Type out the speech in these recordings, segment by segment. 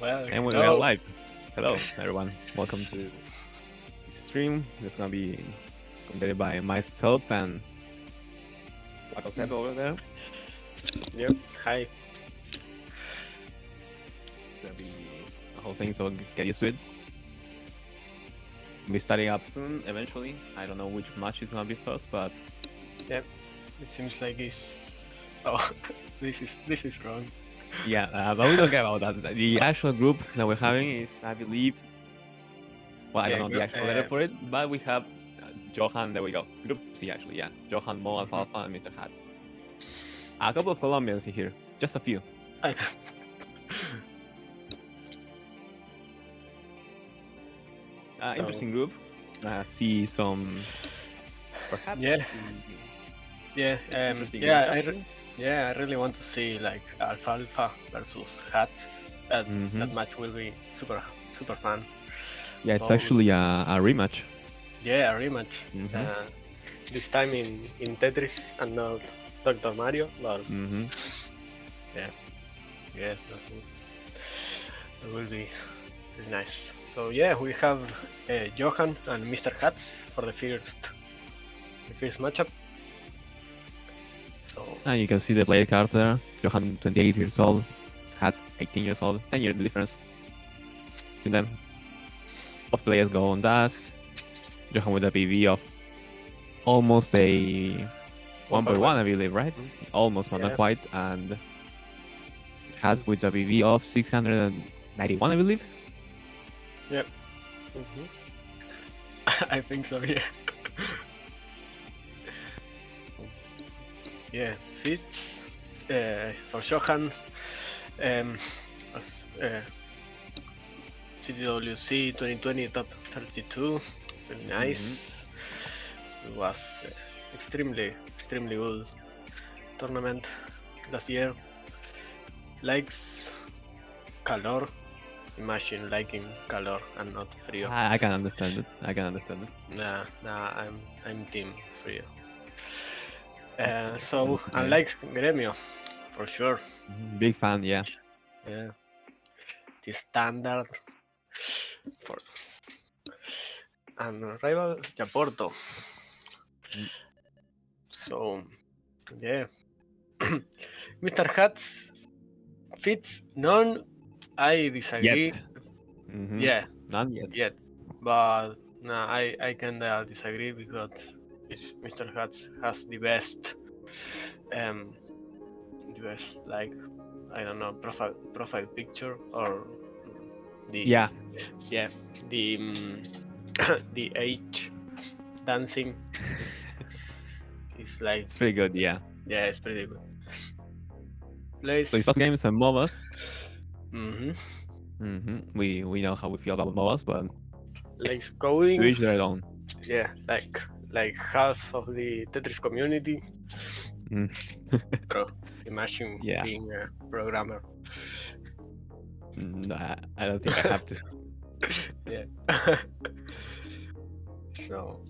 Well, And we are hello. live. Hello, everyone. Welcome to this stream. It's gonna be conducted by myself and Joacozep over there. Yep. Hi. It's gonna be a whole thing, so get used to it. We'll be starting up soon, eventually. I don't know which match is gonna be first, but Yep. It seems like it's. Oh, this is wrong. yeah, but we don't care about that. The actual group that we're having is, I believe, well, I don't Yeah. know the actual letter for it, but we have Johann. There we go. Group C, actually, yeah. Johann, Mo, Alfalfa, and Mr. Hats. A couple of Colombians in here, just a few. I, So- Interesting group. See some, perhaps. Yeah. yeah. Interesting Yeah. matchup. I really want to see like Alfalfa versus Hats. That Mhm. match will be super fun. Yeah, it's Both. actually a rematch. Yeah, a rematch. Mhm. This time in Tetris and not Dr. Mario, but Mhm. yeah, that will be really nice. So yeah, we have Johann and Mr. Hats for the first matchup. So And you can see the player cards there. Johan, 28 years old. Hat, 18 years old. 10-year difference between them. Both players go on that. Johan with a PV of almost a 1.1, I believe, right? Almost, but not Yeah. quite. And Hat with a PV of 691, I believe. Yep. I think so. Yeah. Yeah. Fits for Johann. As CTWC 2020 top 32. Very nice. It was extremely good tournament last year. Likes calor. Imagine liking calor and not frío. I can understand it. I can understand it. Nah, I'm team frío. So Excellent, yeah. unlike Gremio, for sure. Big fan, yeah. Yeah. The standard for and rival Japorto. Mm. So yeah. Mr. Hats fits none. I disagree. Yet. Mhm. Yeah, Not yet. but nah, I can disagree because Mr. Hats has the best like I don't know profile picture or the Yeah. the the age dancing is like It's pretty good, yeah. yeah, it's pretty good. So Plays his first games and MOBAs. We know how we feel about MOBAs, but likes to coding. each their own. Yeah, like half of the Tetris community. Mm. Bro, imagine Yeah. being a programmer. No, I don't think I have to. Yeah. So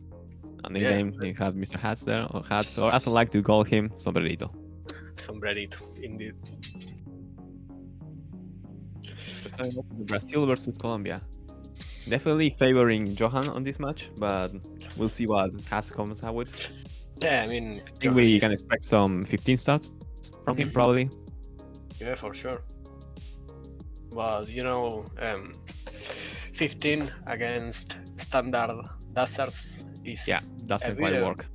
On the yeah, name, you have Mr. Hats there, or Hats, or as I like to call him, Sombrerito. sombrerito indeed. So starting off with Brazil versus Colombia. Definitely favoring Johan on this match, but we'll see what Hats comes out with. Yeah, I mean, I think Johann we is can expect some 15 starts from him, Mhm. probably. yeah for sure. But 15 against standard dusters is Yeah, a doesn't bit quite work.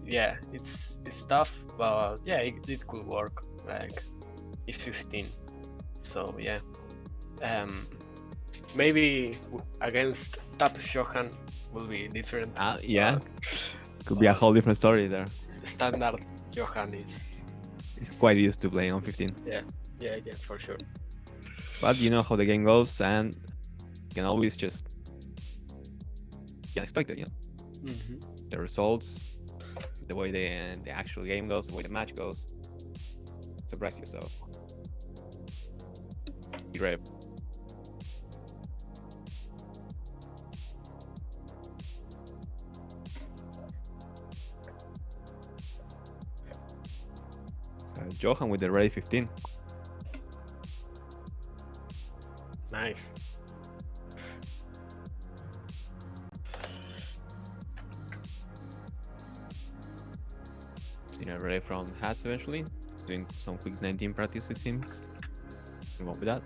yeah, it's tough, but yeah, it could work. Like it's 15, so yeah. Maybe against top Johan will be different. Yeah, could be a whole different story there. Standard Johan is He's quite used to playing on 15. yeah, for sure. But you know how the game goes, and you can always just expect it, the results, the way the actual game goes, the way the match goes. Surprise yourself. Be ready. Johan with the ready 15. Nice. Ready from Hats eventually. He's doing some quick 19 practice, it seems. Move on with that.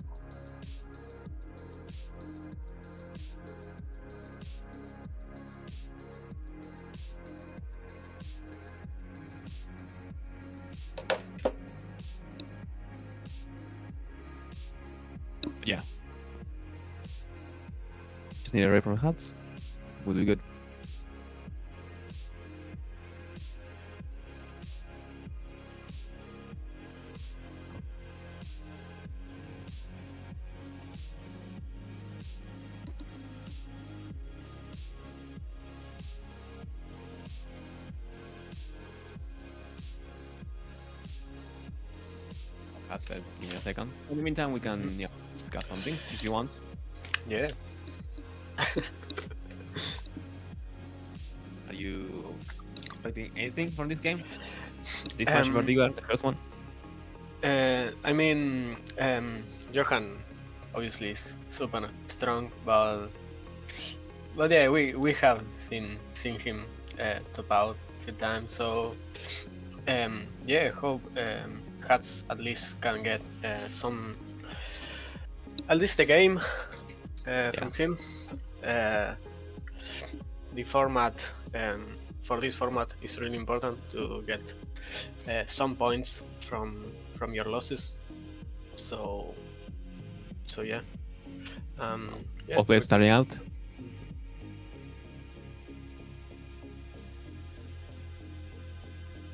Yeah. Just need a ray from Hats. Would be good. Hats said, give me a second. In the meantime, we can discuss something if you want. Yeah. Are you expecting anything from this game? This match in particular, the first one? I mean, Johann obviously is super strong, but yeah, we have seen him top out a few times. So yeah, hope Hats at least can get at least a game from him. The format for this format is really important to get some points from your losses. So yeah. All players starting out.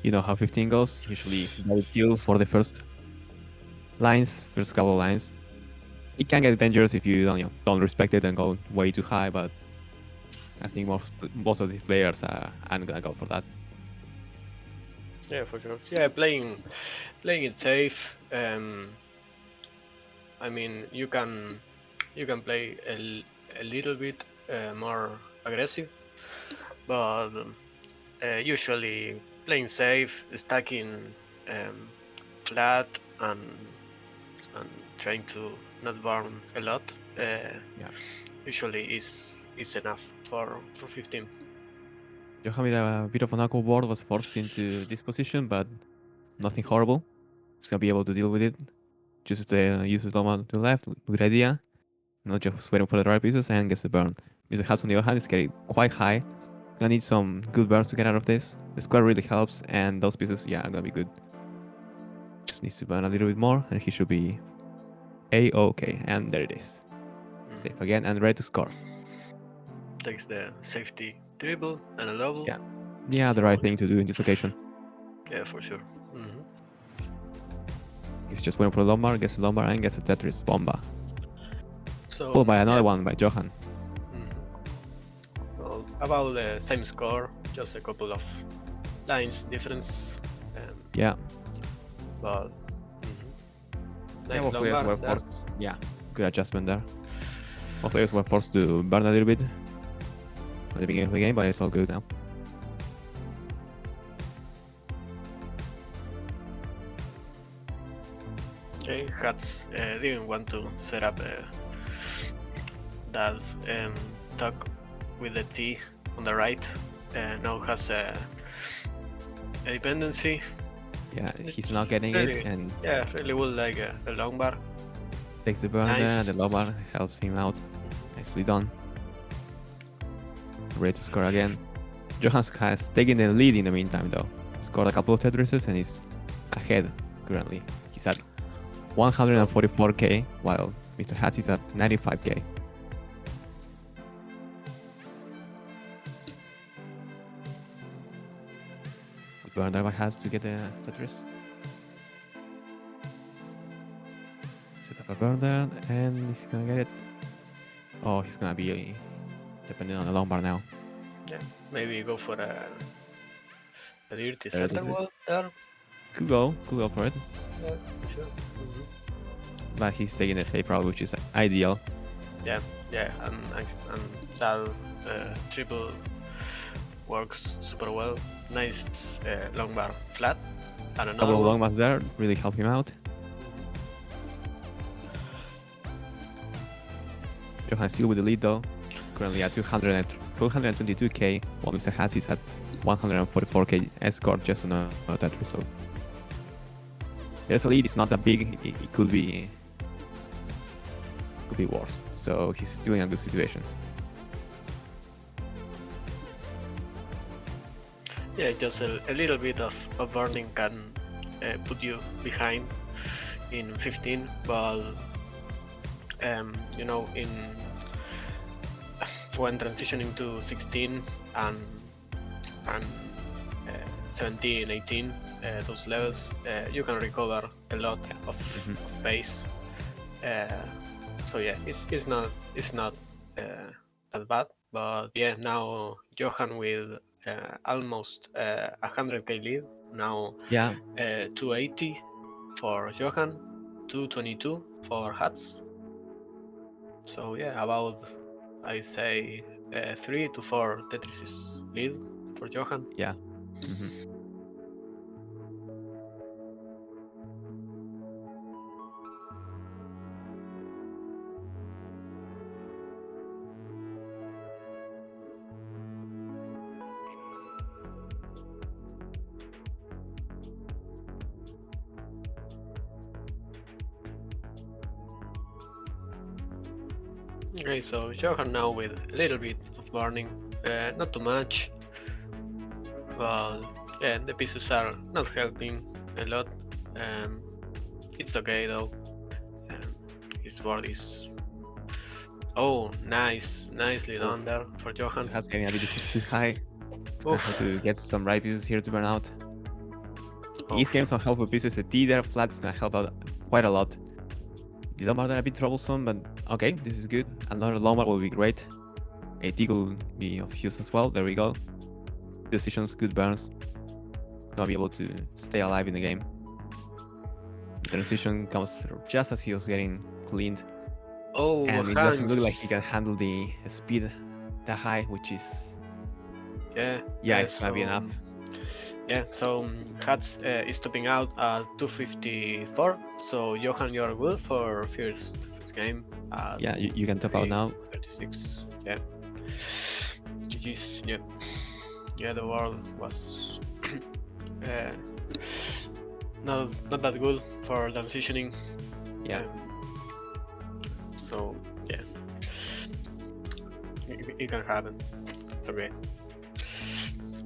You know how 15 goes. Usually very few for the first couple of lines. It can get dangerous if you don't respect it and go way too high, but I think most of the players aren't gonna go for that. Yeah, for sure. Yeah, playing it safe. I mean, you can play a little bit more aggressive, but usually playing safe, stacking flat, and trying to not burn a lot. Usually is enough for 15. Johann with a bit of an awkward board was forced into this position, but nothing horrible. He's gonna be able to deal with it. Just use the Loma to the left, good idea. Not just waiting for the right pieces and gets the burn. Mr. Hats on the other hand is getting quite high. Gonna need some good burns to get out of this. The square really helps, and those pieces, are gonna be good. Just needs to burn a little bit more, and he should be A-okay. And there it is. Safe again and ready to score. Takes the safety dribble and a double. Yeah, the right thing to do in this occasion. Yeah, for sure. He's just waiting for the Lombard, gets the Lombard, and gets a Tetris Bomba. So, followed by another one by Johann. Well, about the same score, just a couple of lines difference. But nice both players were Lombard. forced. Good adjustment there. Both players were forced to burn a little bit at the beginning of the game, but it's all good now. Okay, Hats didn't want to set up that tuck with the T on the right. Now has a dependency. Yeah, he's not getting it, and really would like a long bar. Takes the burn there, and the low bar helps him out. Nicely done. Ready to score again. Johann has taken the lead in the meantime, though. Scored a couple of Tetrises and is ahead currently. He's at 144k, while Mr. Hats is at 95k. Burn there by Hats to get the Tetris. Set up a burn there, and he's gonna get it. Oh, he's gonna be depending on the long bar now. Yeah, maybe go for a dirty center wall there. Could go for it. Yeah, sure. But he's taking the safe route, which is ideal. Yeah, and that triple works super well. Nice long bar flat, and another Couple of one. long bars there really help him out. Johann still with the lead though, currently at 222k, while Mr. Hatz is at 144k score just on a Tetris. So there's a lead, it's not that big, it could be worse. So he's still in a good situation. Yeah, just a little bit of burning can put you behind in 15, but you know, when transitioning to 16 and 17, 18, those levels, you can recover a lot of pace. So yeah, it's not that bad. But yeah, now Johann with almost 100k lead. Now 280 for Johann, 222 for Hatz. So yeah, about I say 3 to 4 Tetris lead for Johann. Yeah. Okay, so Johann now with a little bit of burning, not too much, but yeah, the pieces are not helping a lot. It's okay though. His board is nicely done there for Johann. Has getting a bit too high. Have to get some right pieces here to burn out. He's getting some helpful pieces. The T there flat is gonna help out quite a lot. The Lombard are a bit troublesome, but okay, this is good. Another Lombard will be great. A T will be of use as well. There we go. Decisions, good burns. Gonna be able to stay alive in the game. The transition comes just as he was getting cleaned. And it doesn't look like he can handle the speed that high, which is it's gonna be enough. Yeah, so Hatz is topping out at 254. So Johann, you're good for first game. Yeah, you can top out now. 36. Yeah. GG's. Yeah. Yeah, the world was not that good for transitioning. Yeah. So yeah, it can happen. It's okay.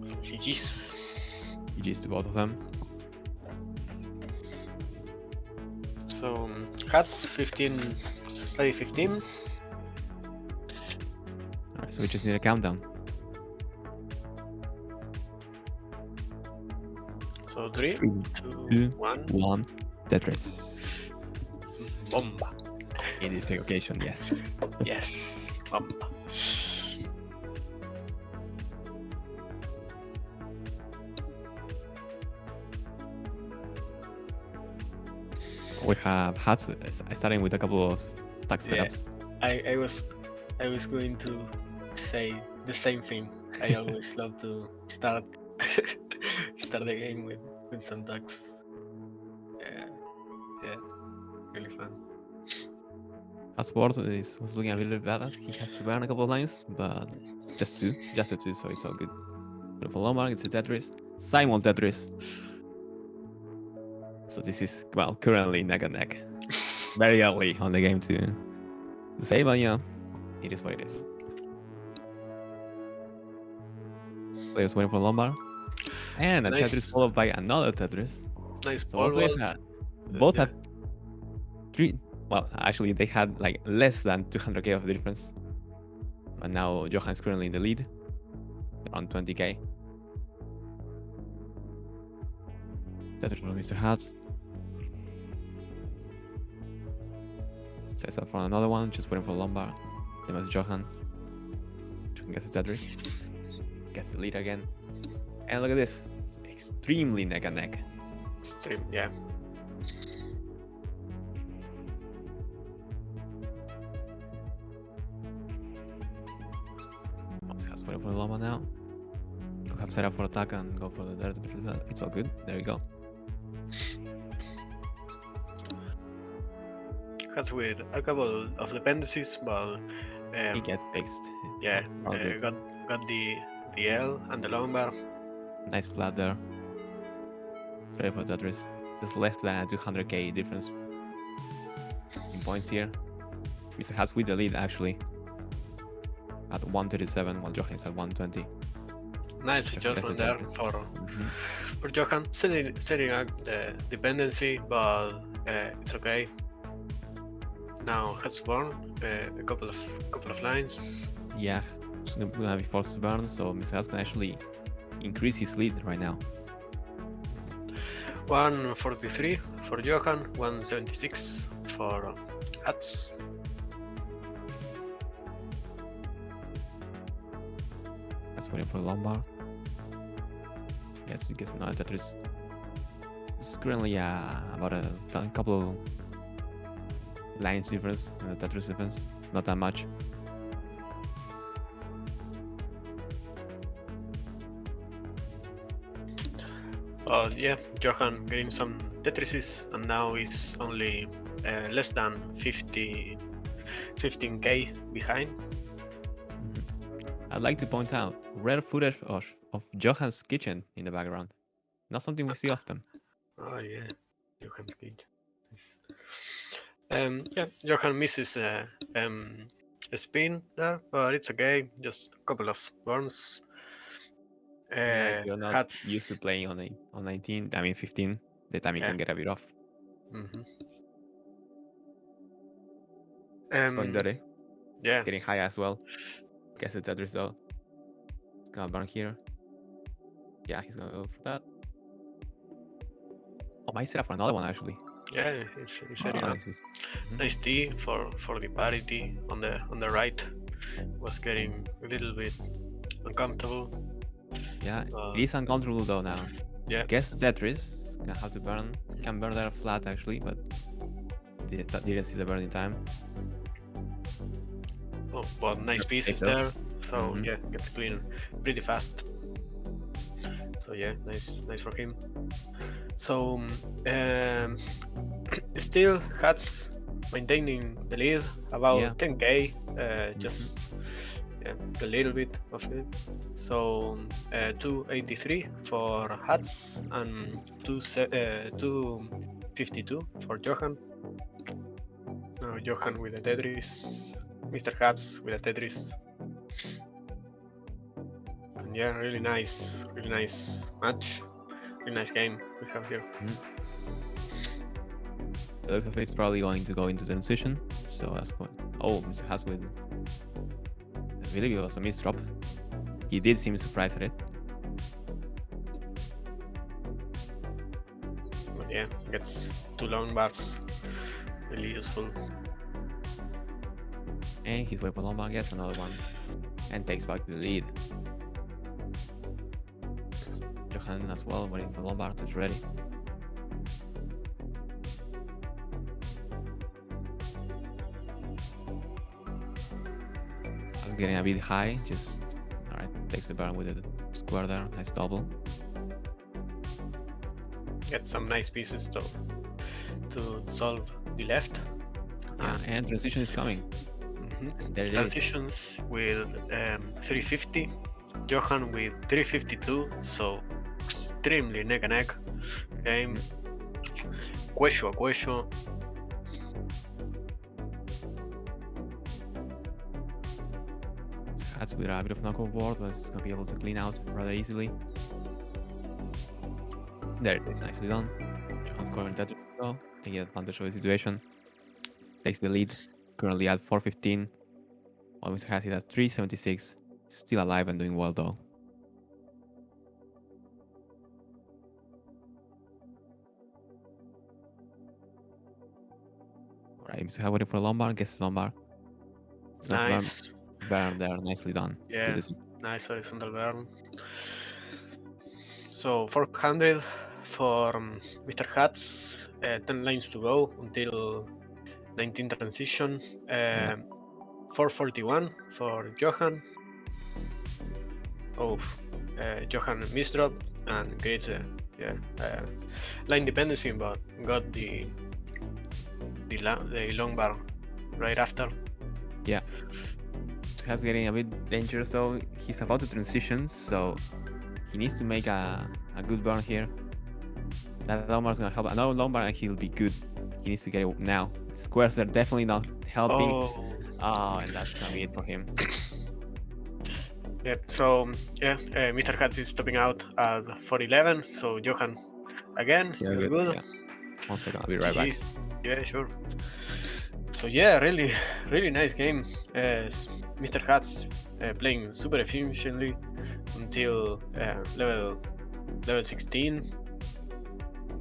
So, GG's. GG's to both of them. So Hatz 15, ready 15. Alright, so we just need a countdown. So 3, 2, 1. Tetris. Bomba. In this occasion, yes. Yes, bomba. We have Hatz starting with a couple of tax setups. I was going to say the same thing. I always love to start the game with some ducks. Yeah, really fun. Hatz board was looking a little bad. He has to burn a couple of lines, but just the two, so it's all good. Beautiful Lombard, it's a Tetris. Simon Tetris. So this is, well, currently neck and neck. Very early on the game to say, but yeah, it is what it is. Players waiting for Lombard. And a Nice. Tetris followed by another Tetris. Nice So ball. both had 3, well, actually they had like less than 200k of difference. But now Johann is currently in the lead, around 20k. Tetris from Mr. Hatz. Sets up for another one, just waiting for Lombard. Then was Johann. Johann gets a Tetris. Gets the lead again. And look at this. Extremely neck and neck. Extreme, yeah. Has waiting for the Lombard now. Could have set up for attack and go for the third. It's all good. There you go. Hats with a couple of dependencies, but He gets fixed. yeah, It's all good. got the L and the long bar. Nice flat there. Ready for Tetris. There's less than a 200k difference in points here. Mr. Hats with the lead actually at 137, while Johann is at 120. Nice adjustment there for Johann, setting up the dependency, but it's okay. Now has burn a couple of lines. Yeah, it's gonna be forced to burn, so Mr. Hats can actually increase his lead right now. 143 for Johann, 176 for Hats. That's waiting for the Lombard. Yes, he gets another Tetris. It's currently about a couple of lines difference in the Tetris difference. Not that much. Yeah, Johann getting some Tetrises, and now it's only less than 15k behind. I'd like to point out rare footage of Johann's kitchen in the background. Not something we see often. Oh yeah, Johann's kitchen. Yeah, Johann misses a spin there, but it's okay. Just a couple of burns. You're not used to playing on 19. I mean 15. The timing can get a bit off. It's going dirty. Yeah. Getting high as well. Guess it's Tetris though. It's gonna burn here. Yeah, he's gonna go for that. Oh, might set up for another one actually. Yeah, it's setting up. Nice T for the parity on the right. Was getting a little bit uncomfortable. Yeah, it is uncomfortable though now. Yeah. Guess Tetris gonna have to burn. Can burn there flat actually, but didn't see the burn in time. Oh, well, nice pieces there. So yeah, gets clean pretty fast. So yeah, nice for him. So still Hats maintaining the lead about 10k, just a little bit of it. So 283 for Hats and 252 for Johann. Now Johann with the Tetris, Mr. Hats with a Tetris. And yeah, really nice match. Really nice game we have here. The looks of it's probably going to go into the transition, so that's going. Oh, Mr. Hats with. I believe it was a misdrop. He did seem surprised at it. But yeah, gets 2 long bars. Really useful. And he's waiting for Lombard, gets another one. And takes back the lead. Johann as well, waiting for Lombard, is ready. Getting a bit high, just alright, takes the burn with the square there, nice double. Get some nice pieces to solve the left. Yeah, and transition is coming. There it Transitions is. With 350, Johann with 352, so extremely neck and neck game. Cuello a cuello. Hats with a bit of knockoff board, but it's gonna be able to clean out rather easily. There it is, nicely done. Johann's scoring that though, taking advantage of the situation. Takes the lead, currently at 415. While Mr. Hats is at 376, still alive and doing well though. Alright, Mr. Hats waiting for Lombard, gets the Lombard. Nice. Burn there, nicely done. Yeah, nice horizontal burn. So 400 for Mr. Hats, 10 lines to go until 19 transition. 441 for Johann. Oh, Johann misdrop and gets line dependency, but got the the long bar right after. Yeah. Has getting a bit dangerous though. He's about to transition, so he needs to make a good burn here. That long bar is gonna help. Another long bar and he'll be good. He needs to get it now. Squares are definitely not helping. Oh, and that's gonna be it for him. Yep, so yeah, Mr. Hats is topping out at 411, so Johann again, Yeah, you're good. Yeah. 1 second, I'll be right back. Yeah, sure. So yeah, really nice game. Mr. Hats playing super efficiently until level 16.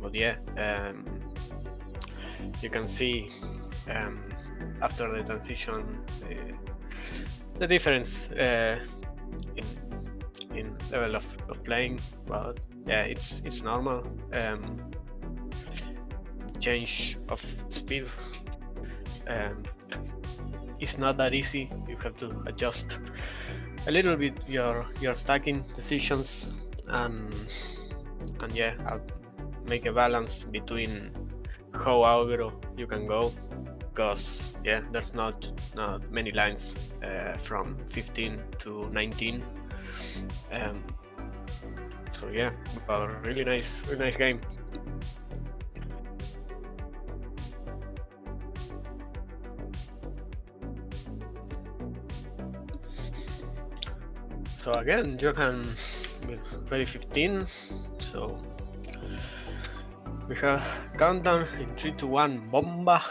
But yeah, you can see after the transition the difference in level of playing. But yeah, it's normal. Change of speed it's not that easy. You have to adjust a little bit your stacking decisions and yeah, make a balance between how aggro you can go, because yeah, there's not many lines from 15 to 19. So yeah, but really nice game. So again, Johann with ready 15. So we have countdown in 3, 2, 1, bomba.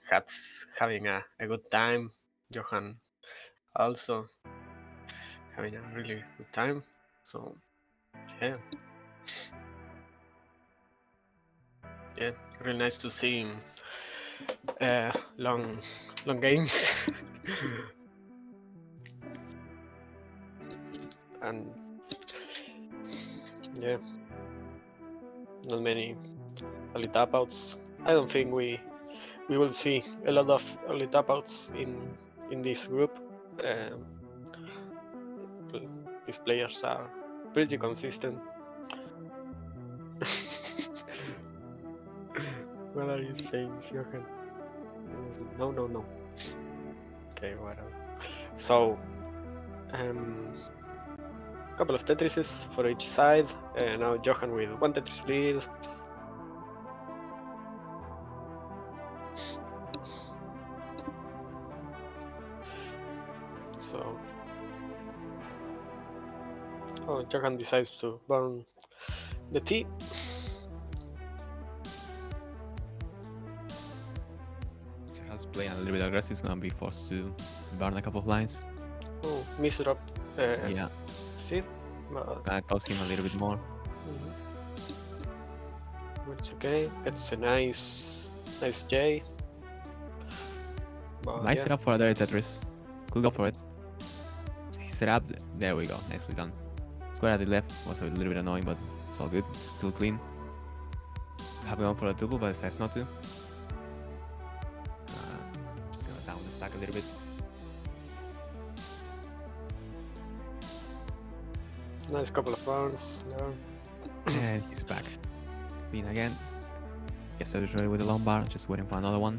Hats having a good time. Johann also having a really good time. So yeah, really nice to see long games. And yeah, not many early tap outs. I don't think we will see a lot of early tap outs in this group. These players are pretty consistent. What are you saying, Johann? No. Okay, whatever. So, couple of Tetrises for each side. Now Johann with 1 Tetris lead. So, Johann decides to burn the T. Has playing a little bit aggressive. He's gonna be forced to burn a couple of lines. Oh, miss it up. Yeah. See? Gonna toss him a little bit more. It's okay. It's a nice J. But Nice yeah. setup for a dirty Tetris. Could go for it. He set up. There we go. Nicely done. Square at the left was a little bit annoying, but it's all good. Still clean. Have gone for a double, but decides not to. Just gonna down the stack a little bit. Nice couple of rounds there. And he's back. Clean again. Yes, I was ready with the long bar, just waiting for another one.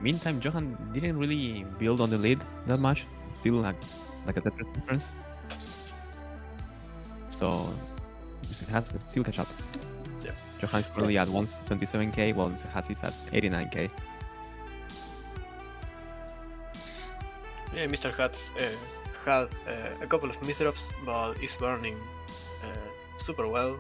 Meantime, Johann didn't really build on the lead that much. Still like a Tetris difference. So Mr. Hats can still catch up. Yeah. Johann is currently at 127k, while Mr. Hats is at 89k. Yeah, Mr. Hats had a couple of misdrops, but is burning super well.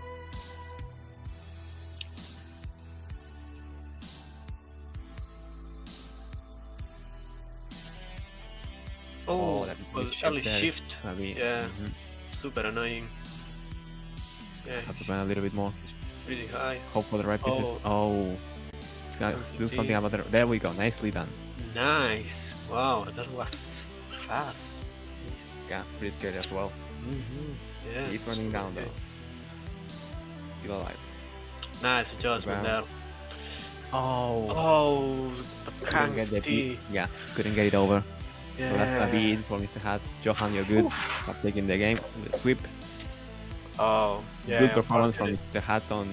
Oh, that was early shift. Yeah, super annoying. Yeah, have to burn a little bit more. Really high. Hope for the right pieces. Oh, it's gonna do something about it. There we go. Nicely done. Nice. Wow, that was fast. Yeah, pretty scary as well. Yeah. He's running down though. Still alive. Nice adjustment there. Oh, couldn't get the yeah, couldn't get it over. Yeah. So that's gonna be it for Mr. Hats. Johann, you're good. Not taking the game with a sweep. Oh, yeah. Good performance from Unfortunately. Mr. Hats on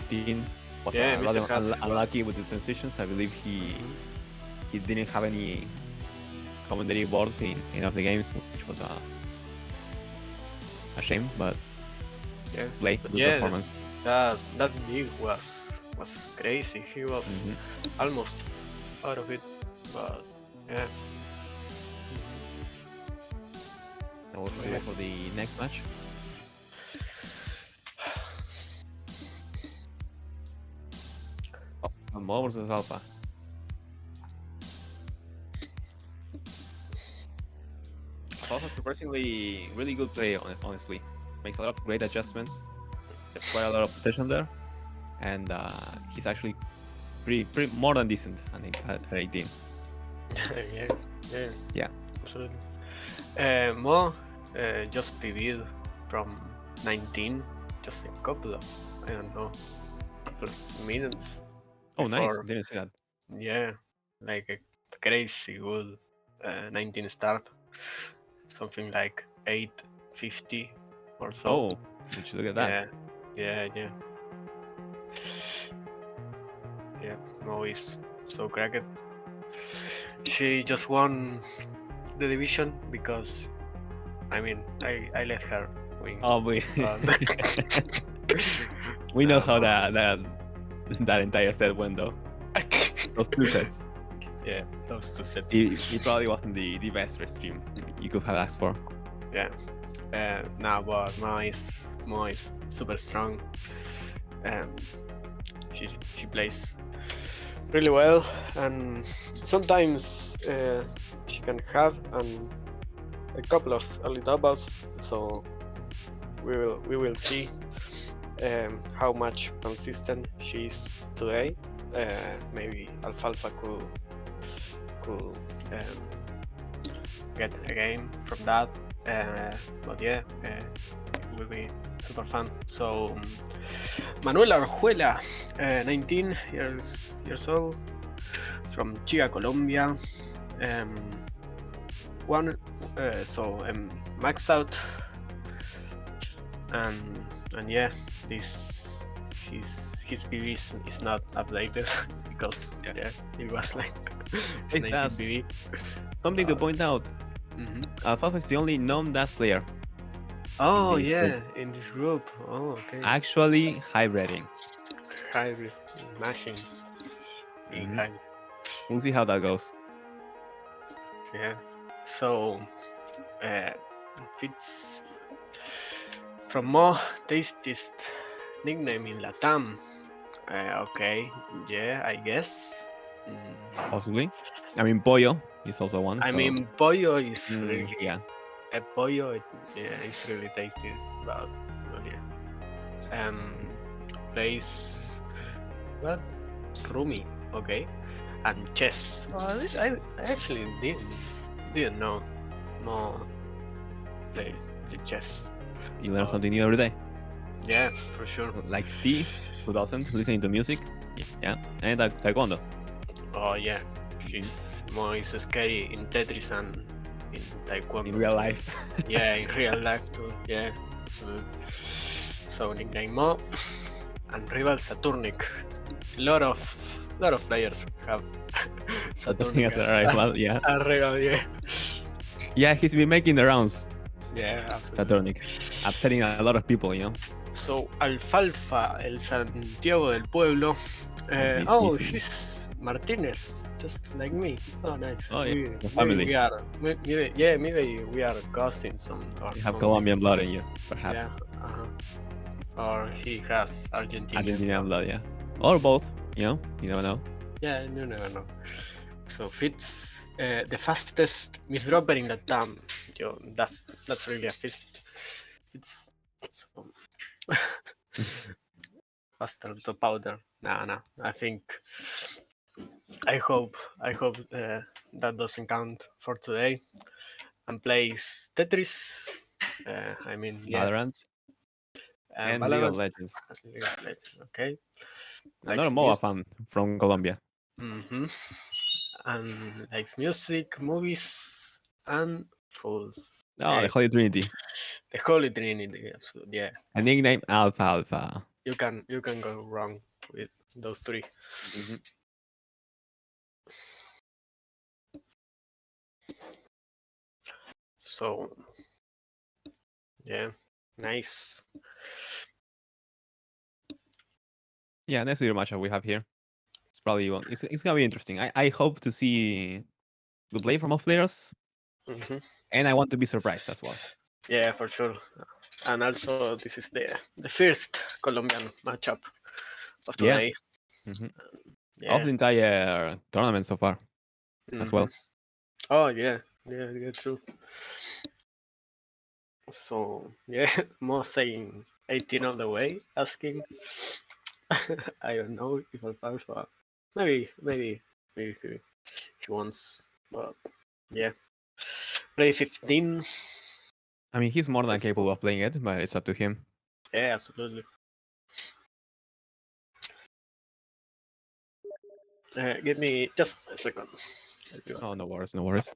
15. Was Yeah, rather Mr. Hats unlucky was- with the transitions. I believe Mhm. he didn't have any commentating boards in any of the games, which was a shame, but Yeah, play, but good yeah, performance. that dig was crazy. He was Mhm. almost out of it, but yeah. Now we'll Yeah. go for the next match. Oh, Mo versus Alpha. Alpha surprisingly really good play, honestly. Makes a lot of great adjustments. There's quite a lot of potential there, and he's actually pretty more than decent. I think at 18. yeah, yeah, Yeah. absolutely. Mo just PB'd from 19, just a couple of, I don't know, couple of minutes Oh, nice. before. Didn't see that. Yeah, like a crazy good 19 start, something like 850 or so. Oh, would you look at that? Yeah, yeah, yeah. Yeah, Mo is so cracked. She just won the division because, I mean, I let her win. Oh, we But we know how Mo- that entire set went though. Those two sets. Yeah, those two sets. It probably wasn't the best restream you could have asked for. Yeah. Now, but Mo is super strong. She plays really well, and sometimes she can have a couple of early doubles. So we will see how much consistent she is today. Maybe Alfalfa could get a game from that. But yeah, it will be super fun. So Manuela Arjuela, 19 years old, from Chía, Colombia. Max out, and yeah, this his PV is not updated because yeah, it was like Hey, 19 Stas, PV. something to point out. Alfalfa is the only non-DAS player Oh this yeah, group. in this group. Oh okay. Actually, hybriding. Hybrid mashing. Being hybrid. We'll see how that goes. Yeah. So fits from more tastiest nickname in Latam. Okay, yeah, I guess. Possibly. I mean, Pollo is also one. I So mean, Pollo is really yeah. a pollo. Yeah, it's really tasty, but yeah. Plays what? Rumi, okay, and chess. I actually didn't know more play the chess. You learn something new every day. Yeah, for sure. Like Steve, who doesn't, listening to music. Yeah. And Taekwondo. Oh yeah, she's more is scary in Tetris and in Taekwondo. In real life. Yeah, in real life too. Yeah, absolutely. So nickname Mo and rival Saturnic. Lot of players have Saturnic as a rival, yeah. a rival, yeah. Yeah, he's been making the rounds. Yeah, absolutely. Saturnic, upsetting a lot of people, you know. So Alfalfa, el Santiago del Pueblo. Easy. He's Martinez, just like me. Oh, nice. Oh, yeah. Maybe Family. we are. Maybe we are cousins. You have Colombian blood in you, perhaps. Yeah. Or he has Argentinian blood, yeah. Or both, you know. You never know. Yeah, you never know. So Fitz, the fastest misdropper in Latam. Yo, that's really a fist. It's so faster to powder. Nah. I hope that doesn't count for today. And plays Tetris. I mean, yeah. Valorant and League of Valorant. Legends. League of Legends, okay. Another Likes MOBA music. fan from Colombia. And likes music, movies, and food. No, the Holy Trinity. The Holy Trinity. Yeah, A nickname Alpha Alpha. you can go wrong with those three. Mhm. So yeah, nice. Yeah, that's the matchup we have here. It's probably one. It's gonna be interesting. I hope to see good play from both players, Hmm. and I want to be surprised as well. Yeah, for sure. And also, this is the first Colombian matchup of Yeah. today. Hmm. Of Yeah. the entire tournament so far as Hmm. well. Oh yeah, yeah, true. So yeah, Mo saying 18 on the way, asking. I don't know if Alfonso. Maybe he wants. But yeah, play 15. I mean, he's more than Says, capable of playing it, but it's up to him. yeah, absolutely. Give me just a second. I'll be back. Oh, no worries, no worries.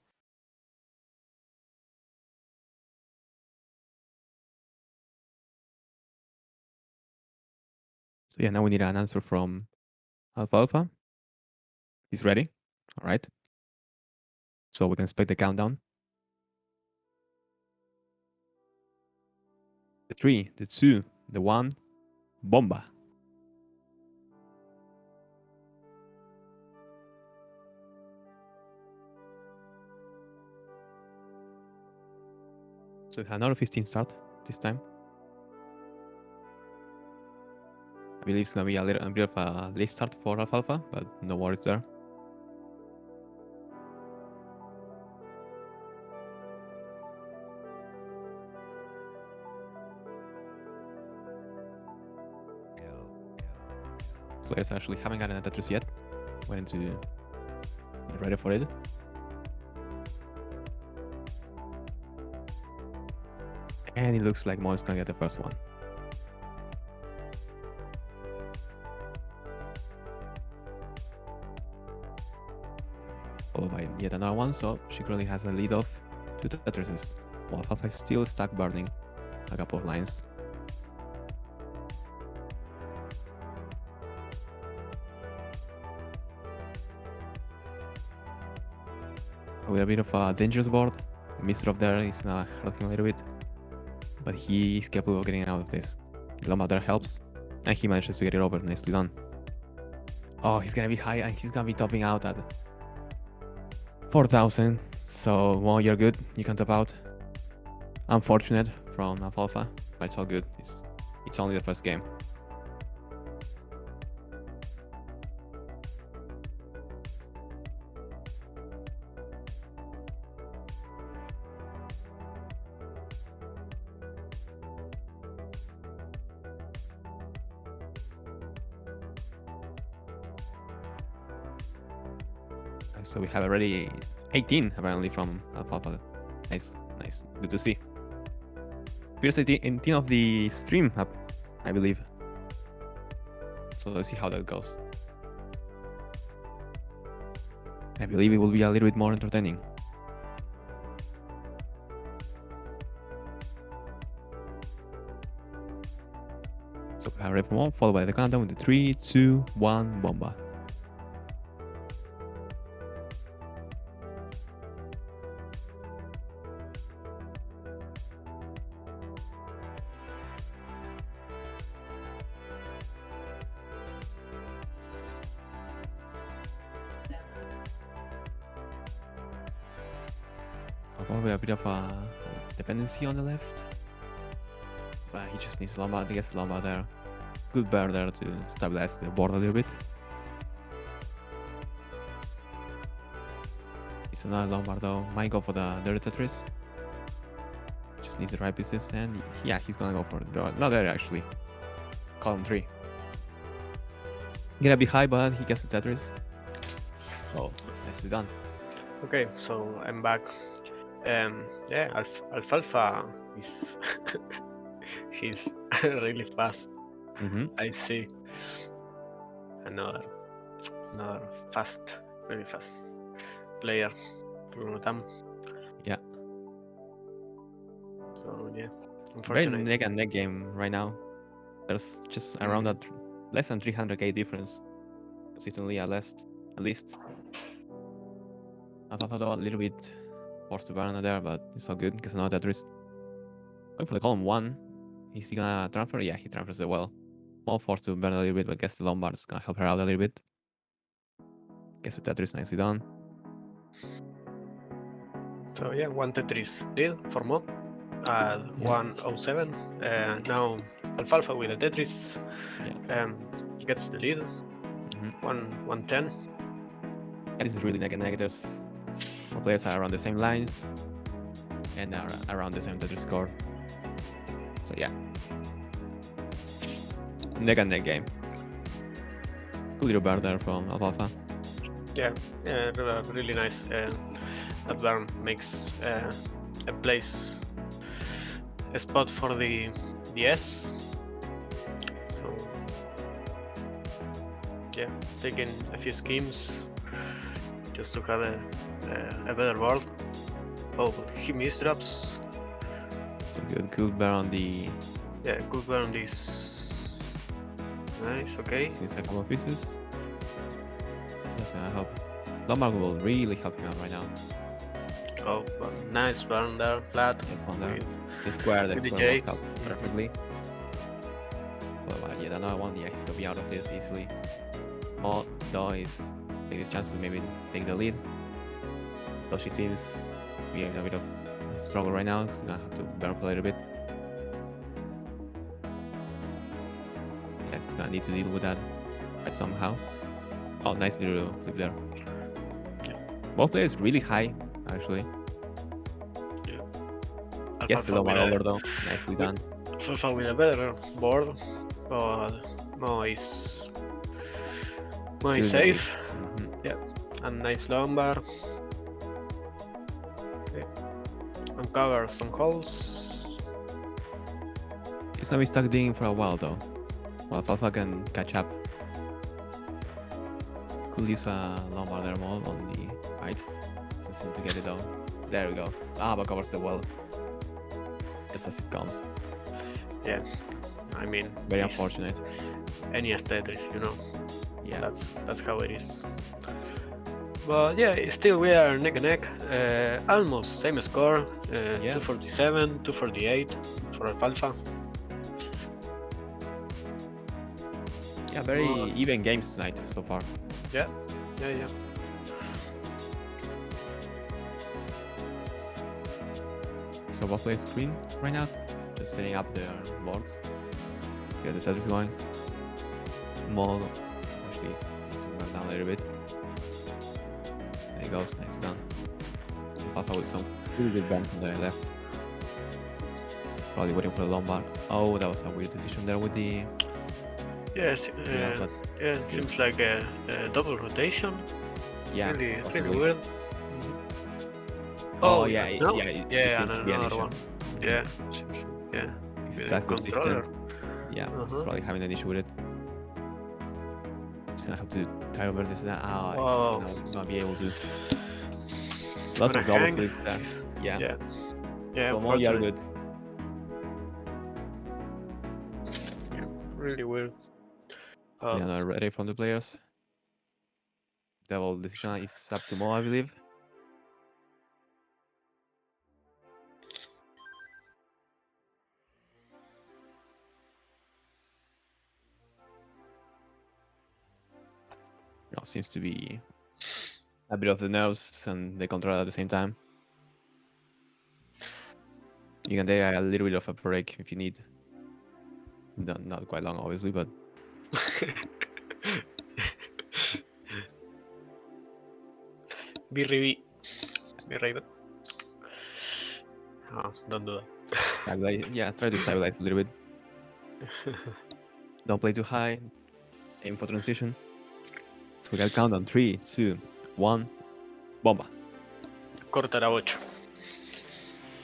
So yeah, now we need an answer from Alpha Alpha. He's ready. All right. So we can expect the countdown. The 3, the 2, the 1, bomba. So another 15 start this time. I believe it's gonna be a bit of a late start for Alpha Alpha, but no worries there. Players actually haven't gotten a Tetris yet. Waiting to get ready for it. And it looks like Mo is gonna get the first one. Followed by yet another one, so she currently has a lead of 2 Tetrises, while Alpha is still stuck burning a couple of lines. With a bit of a dangerous board, the mid-drop there is gonna hurt him a little bit, but he is capable of getting out of this. The Lombard there helps, and he manages to get it over. Nicely done. Oh, he's gonna be high, and he's gonna be topping out at 4,000. So, well, you're good. You can top out. Unfortunate from Alpha Alpha, but it's all good. It's only the first game. So we have already 18 apparently from Alpha Alpha. Nice, nice. Good to see. First 18 of the stream, I believe. So let's see how that goes. I believe it will be a little bit more entertaining. So we have rep 1 followed by the countdown with the 3, 2, 1, bomba. Although we have a bit of a dependency on the left, but he just needs Lombard. He gets Lombard there. Good bear there to stabilize the board a little bit. It's another Lombard though. Might go for the dirty Tetris. Just needs the right pieces, and yeah, he's gonna go for it. Not there actually. Column 3. Gonna be high, but he gets the Tetris. Oh, nicely done. Okay, so I'm back. Yeah, Alfalfa is he's really fast. Mm-hmm. I see another fast, really fast player from LATAM. Yeah. Yeah, Very unfortunate. neck and neck game right now. There's just around that less than 300k difference consistently at least. I thought a little bit forced to burn there, but it's all good because now Tetris. Going for the column 1. Is he gonna transfer? Yeah, he transfers it well. More forced to burn a little bit, but guess the Lombard's gonna help her out a little bit. Guess the Tetris nicely done. So yeah, 1 Tetris lead for Mo at 107. Now Alfalfa with a Tetris gets the lead. 110. And this is really neck and neck. There's more players are around the same lines and are around the same Tetris score. So yeah, neck and neck game. Good little burn there from Alfalfa. Yeah, really nice. That burn makes a place, a spot for the S. So yeah, taking a few schemes just to have a better board. Oh, he misdrops. So good burn on the. Yeah, good burn on this. Nice, okay. Since a couple of pieces. That's gonna help. Lombard will really help him out right now. Oh, well, nice burn there, flat. Nice one there. The square works out perfectly. But yeah, another one, yeah, he's gonna be out of this easily. Mo, though, is taking his chance to maybe take the lead. Though she seems to be in a bit of a struggle right now, he's gonna have to burn for a little bit. Yes, gonna need to deal with that right somehow. Oh, nice little flip there. Yeah. Both players really high, actually. Yeah. Yes, the lower roller though, nicely done. Alfalfa with a better board, but Mo is safe. Yeah, and nice Lombard. Okay. Uncover some holes. He's gonna be stuck digging for a while though. Well, Alfalfa can catch up. Could use a Lombard there more on the right. Doesn't seem to get it though. There we go. But covers the well. Just as it comes. Yeah, I mean, very unfortunate. Any Tetris, you know. Yeah, that's how it is. But yeah, still we are neck and neck. Almost same score. 247, 248 for Alfalfa. Yeah, very even games tonight so far. Yeah. So both players screen right now, just setting up their boards. Get the Tetris going. Mo actually needs to run down a little bit. There he goes, nice done. Alpha with some really good bang from the left. Probably waiting for the Lombard. Oh, that was a weird decision there with the. Yes, but it seems like a double rotation. Yeah, really weird. Oh yeah, another one. Yeah. If it's that consistent, yeah, it's probably having an issue with it. It's gonna have to try over this now. Oh, he's not be able to. Lots of double flips there. Yeah. So more, you are good. Yeah, really weird. Yeah, not ready from the players. Double decision is up to Mo, I believe. No, seems to be a bit of the nerves and the control at the same time. You can take a little bit of a break if you need. Not quite long, obviously, but. Be right. Oh, don't do that. Stabilize, yeah, try to stabilize a little bit. Don't play too high. Aim for transition. So we got count on 3, 2, 1. Bomba. Corta a 8.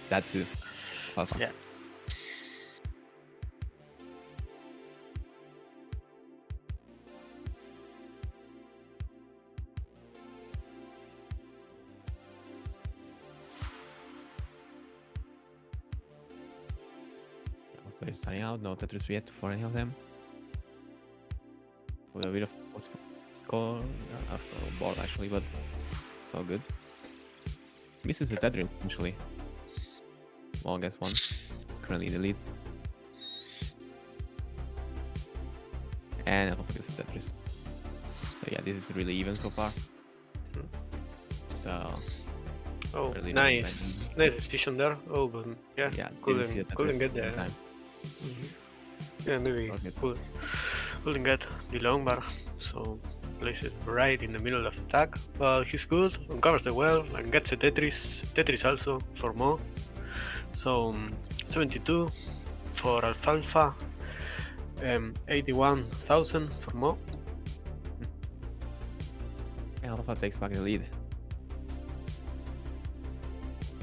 That too. Alpha. Yeah. players starting out, no Tetris yet for any of them. With a bit of score board actually, but it's all good. Misses the Tetris actually. Well, guess one. Currently in the lead. And Alpha gets the Tetris. So yeah, this is really even so far. So Oh, really nice decision there. Oh, but yeah, couldn't get there. Time. Yeah, maybe couldn't get the long bar, so place it right in the middle of the attack. But he's good, uncovers the well, and gets a Tetris also for more. So 72 for Alfalfa, 81,000 for more. And Alpha takes back the lead.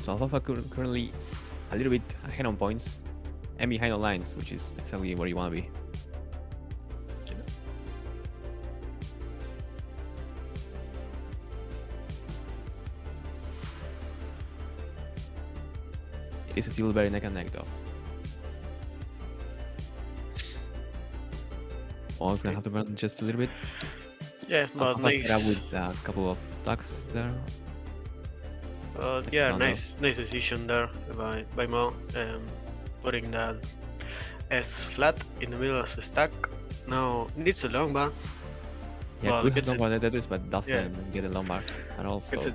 So Alpha currently a little bit ahead on points and behind on lines, which is exactly where you want to be. It is still very neck and neck though. Always gonna have to run just a little bit. Yeah, but nice. With a couple of ducks there. Yeah, nice decision there by Mo, putting that S flat in the middle of the stack. Now needs a long bar. Yeah, could have long bar Tetris, but doesn't get a long bar at all. So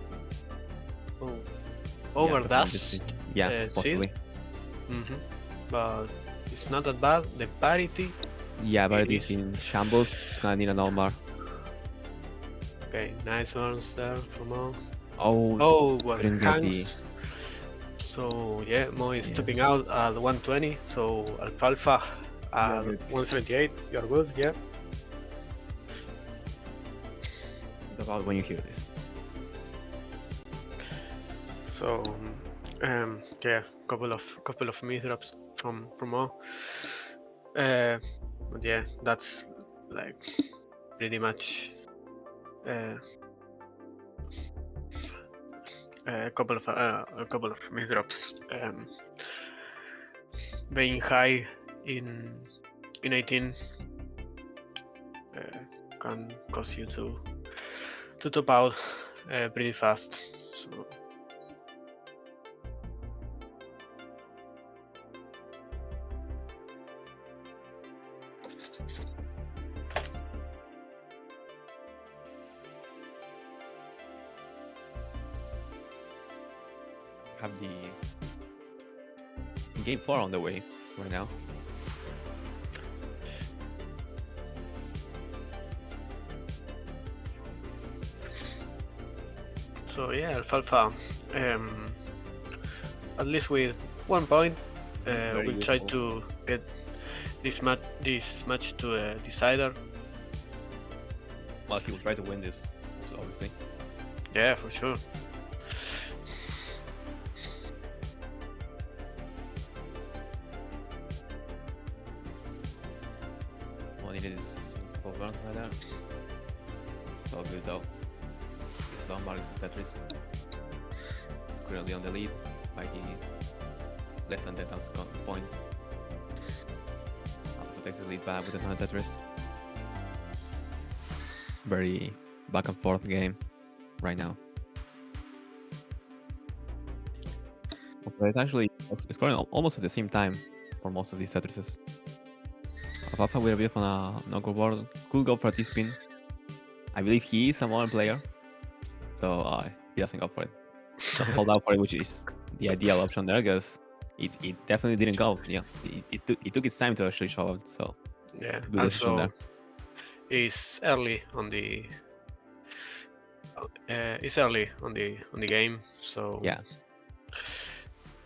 overdashed. Yeah, possibly. But it's not that bad. The parity. Yeah, parity is in shambles. It's gonna need a long bar. Okay, nice ones there from Mo. Oh, what hangs. So yeah, Mo is topping out at 120. So Alfalfa at 178. You're good, yeah. What about when you hear this? So yeah, couple of misdrops from Mo. But yeah, that's like pretty much a couple of misdrops. Being high in 18 can cause you to top out pretty fast. So have the game 4 on the way right now. So yeah, Alfalfa, at least with 1 point, we'll try to get this match to a decider. Well, he will try to win this, so obviously. Yeah, for sure. All needed is a couple of runs right there. It's all good though. It's long marks of Tetris. Currently on the lead by less than 10,000 points. Alpha takes the lead back with another Tetris. Very back and forth game right now. But it's actually scoring almost at the same time for most of these Tetrises. Alpha with a bit on a no-go board could go for a T-spin. I believe he is a modern player, so he doesn't go for it. Doesn't hold out for it, which is the ideal option there, because it definitely didn't go. Yeah, it took its time to actually show out. So yeah, good decision there. It's early on the game, so yeah,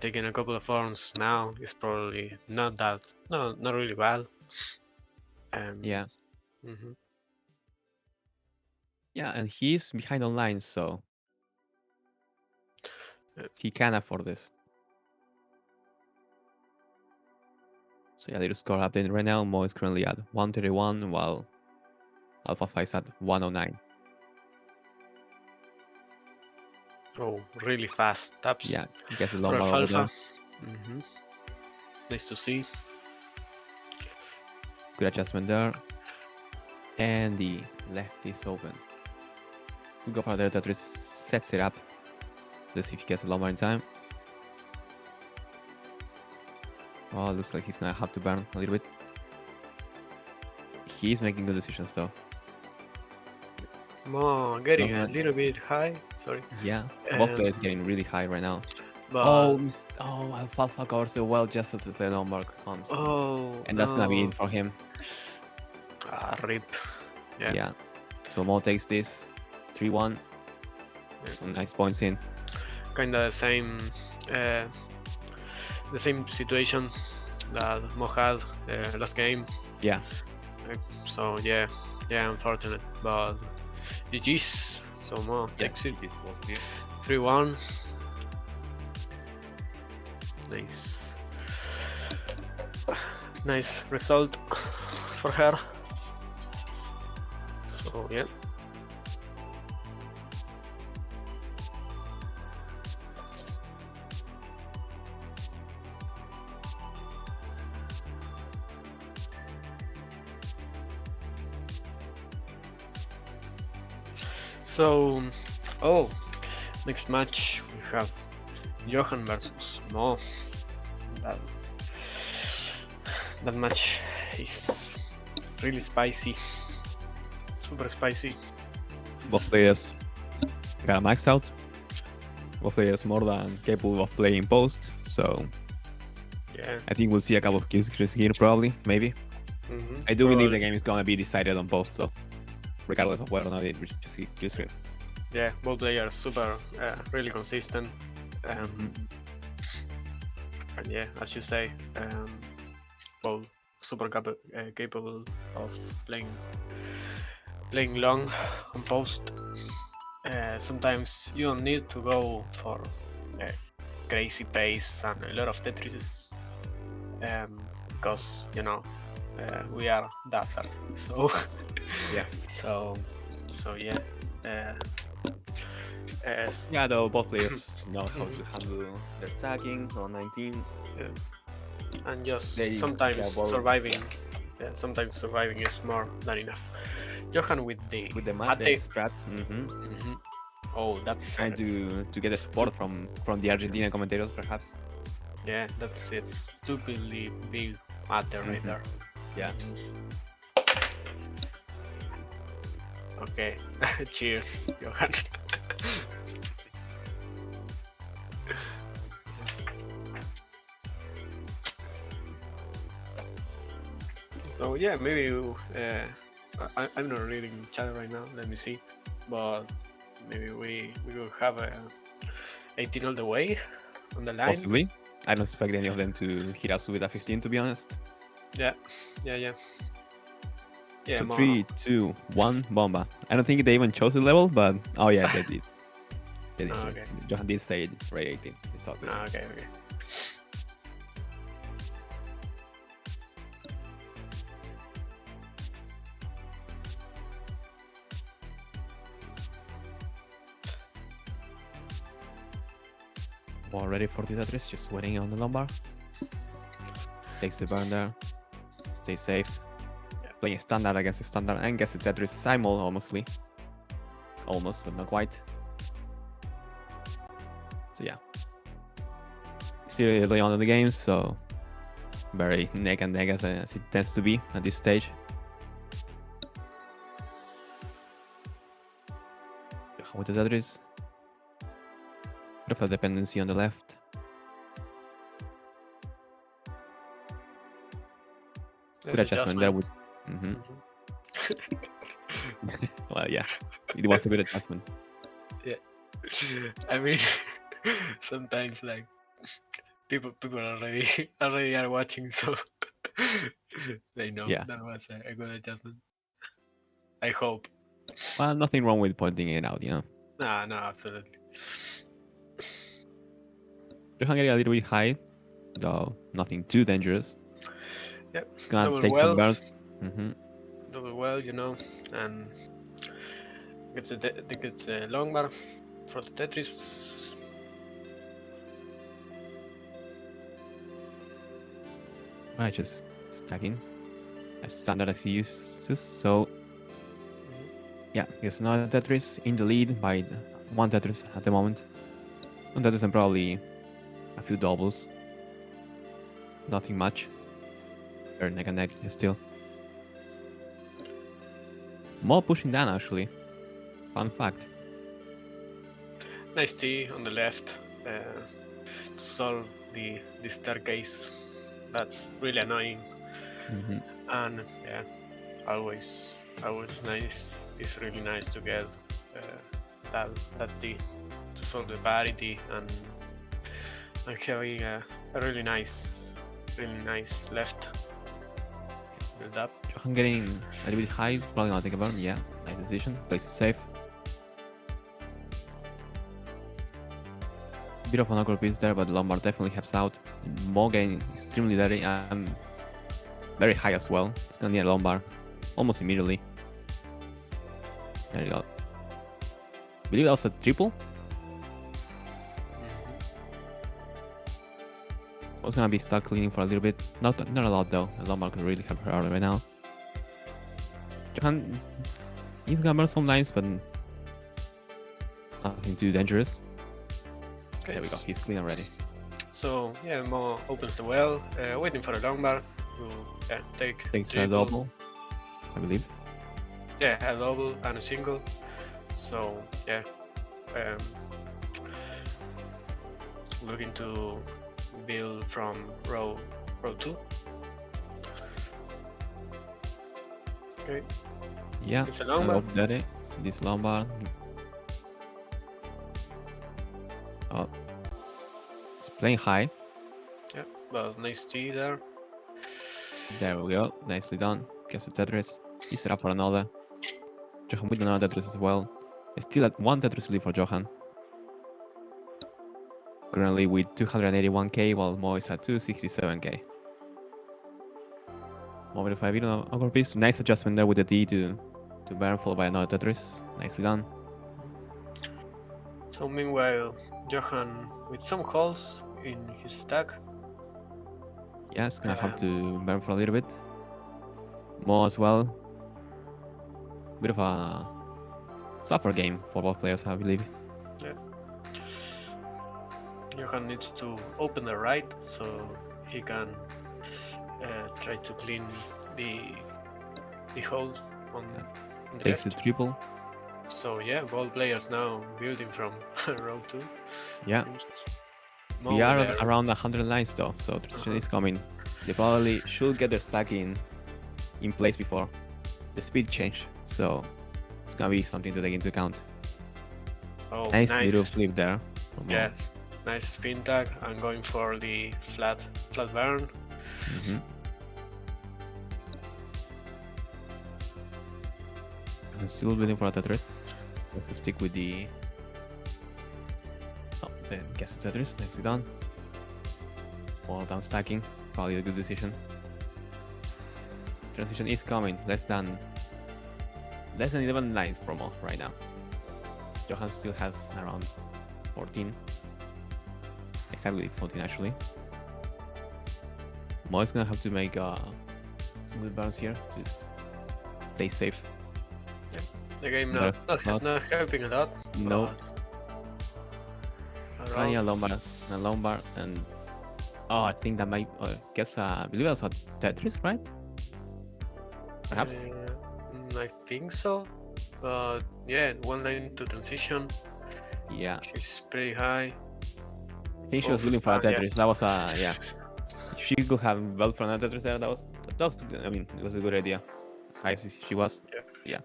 taking a couple of rounds now is probably not really bad. Yeah. Yeah, and he's behind on lines, so he can afford this. So yeah, little score update right now. Mo is currently at 131, while Alpha is at 109. Oh, really fast taps. Yeah, he gets a long bar over there. Nice to see. Good adjustment there. And the left is open. We go for the Tetris, sets it up. Let's see if he gets a lot more in time. Oh, looks like he's gonna have to burn a little bit. He's making good decisions though. Getting a little bit high. Sorry. Yeah, both players getting really high right now. But Alfalfa covers it well just as the Lombard comes. And that's gonna be it for him. Rip. Yeah. So Mo takes this 3-1. Some nice points in. Kinda the same situation that Mo had last game. Yeah. So yeah, unfortunate, but GG's. So Mo takes it. 3-1. Nice result for her. So yeah. So, next match we have Johann versus Mo. That match is really spicy, super spicy. Both players got a max out. Both players more than capable of playing post. So yeah, I think we'll see a couple of kills here probably, maybe. I do believe the game is gonna be decided on post though, regardless of whether or not it reaches kill stream. Yeah, both players super, really consistent. And yeah, as you say, both super capable of playing long on post. Sometimes you don't need to go for crazy pace and a lot of Tetris, because you know we are dancers. So yeah. So yeah. Yeah, though both players know how to handle their stacking on 19. And just sometimes surviving. Sometimes surviving is more than enough. Johann with the mate strat. Oh, that's trying to get a support from the Argentinian commentators, perhaps. Yeah, that's it. Stupidly big mate right there. Yeah. Okay. Cheers, Johann. So yeah, maybe I'm not reading chat right now. Let me see, but maybe we will have a 18 all the way on the line. Possibly. I don't expect any of them to hit us with a 15, to be honest. Yeah. So 3, 2, 1, bomba. I don't think they even chose the level, but oh yeah, they did. Okay. Johann did say Ray 18. It's all good. Okay. All ready for the Tetris, just waiting on the Lombard. Takes the burn there. Stay safe. Playing standard against a standard and gets the Tetris simul almostly. Almost, but not quite. So yeah. Still early on in the game, so very neck and neck as it tends to be at this stage. With the Tetris. Bit of a dependency on the left. Good adjustment there with. Well, yeah, it was a good adjustment. Yeah, I mean, sometimes like people already are watching, so they know that was a good adjustment. I hope. Well, nothing wrong with pointing it out, you know. No, absolutely. Johann getting a little bit high, though nothing too dangerous. Yep. It's gonna take some burns. Double well, you know, and gets the long bar for the Tetris. Right, just stacking. as standard as he uses. So yeah, he's not Tetris in the lead by one Tetris at the moment. One Tetris and probably a few doubles. Nothing much. They're neck and neck still. More pushing down actually. Fun fact. Nice T on the left to solve the staircase. That's really annoying. And yeah, always nice. It's really nice to get that T to solve the parity and having a really nice left build up. Johann getting a little bit high, probably not take a burn. Yeah, nice decision. Plays it safe. Bit of an awkward piece there, but Lombard definitely helps out. Mo getting extremely dirty and very high as well. It's gonna need a Lombard almost immediately. There you go. I believe that was a triple. I was gonna be stuck cleaning for a little bit. Not a lot though. The Lombard could really help her out right now. Johann, he's gonna burn some lines, but nothing too dangerous. There we go, he's clean already. So yeah, Mo opens the well, waiting for a Lombard to takes a double, I believe. Yeah, a double and a single. So yeah, looking to build from row 2. Okay. Yeah, it's a Lombard. This Lombard. Oh, it's playing high. Yeah, well, nice T there. There we go, nicely done. Gets the Tetris. He's set up for another. Johann with another Tetris as well. Still at one Tetris lead for Johann. Currently with 281k, while Mo is at 267k. Mo with a 5 over piece. Nice adjustment there with the D to burn, followed by another Tetris. Nicely done. So meanwhile, Johann with some holes in his stack. Yeah, it's gonna have to burn for a little bit. Mo as well. Bit of a suffer game for both players, I believe. Yeah. Johann needs to open the right so he can try to clean the hole on the Takes left. the triple. So yeah, both players now building from row 2. Yeah. We are around 100 lines though, so transition is coming. They probably should get their stack in place before the speed change, so it's gonna be something to take into account. Oh, nice little flip there. Yes, nice spin tag. I'm going for the flat burn. I'm still waiting for a Tetris. Let's stick with the. Oh, then guess it's Tetris. Nicely done. More down stacking. Probably a good decision. Transition is coming. Less than 11 lines promo right now. Johann still has around 14. Exactly 14 actually. Mo is gonna have to make some good burns here to stay safe. Yeah. The game not helping a lot. No. Trying a Lombard, and oh, I think that might I believe that's a Tetris, right? Perhaps. I think so. But yeah, one line to transition. Yeah. She's pretty high. I think she was building for a Tetris. Yeah. That was yeah. If she could have built for another Tetris there, that was I mean, it was a good idea. As high as she was. Yeah.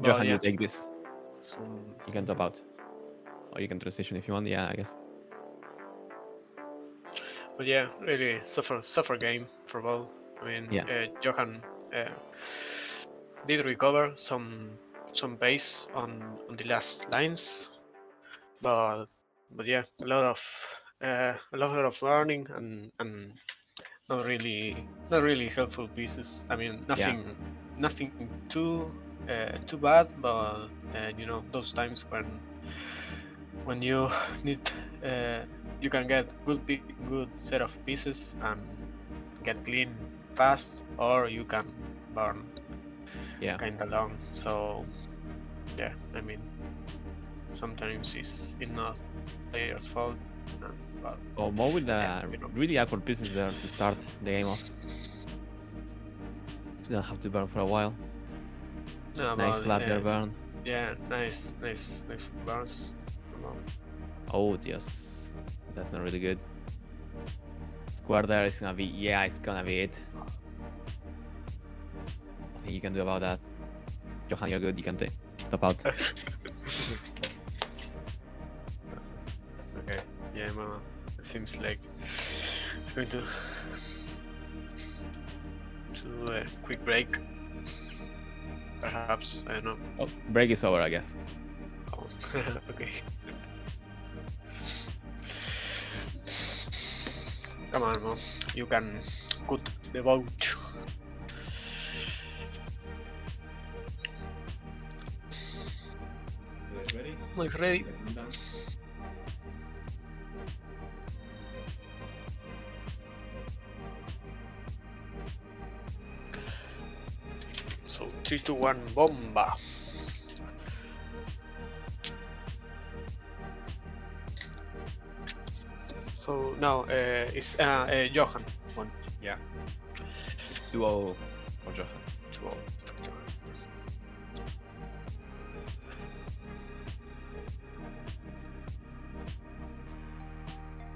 Johann, you take this. You can top out. Or you can transition if you want, yeah, I guess. But yeah, really suffer game for both. I mean, Johann did recover some pace on the last lines, but yeah, a lot of learning and not really helpful pieces. I mean, nothing too bad, but you know, those times when you need you can get good set of pieces and get clean fast, or you can burn Yeah. kinda long. So yeah, I mean, sometimes it's not player's fault. But Oh, more with the yeah, you know. really awkward pieces there to start the game off. So don't have to burn for a while. No, Nice but, clap there, burn. Yeah, nice burns. Oh, yes. That's not really good. Square there is gonna be, yeah, it's gonna be it. Nothing you can do about that. Johann, you're good, you can top out. Okay, yeah, well, it seems like it's going to do a quick break. Perhaps, I don't know. Oh, break is over, I guess. Oh, okay. Come on, Mo. You can cut the boat. Ready? Mo is ready. So 3, 2, 1, bomba. So now it's Johann one. Yeah. It's 2-0 for Johann. 2-0 for Johann.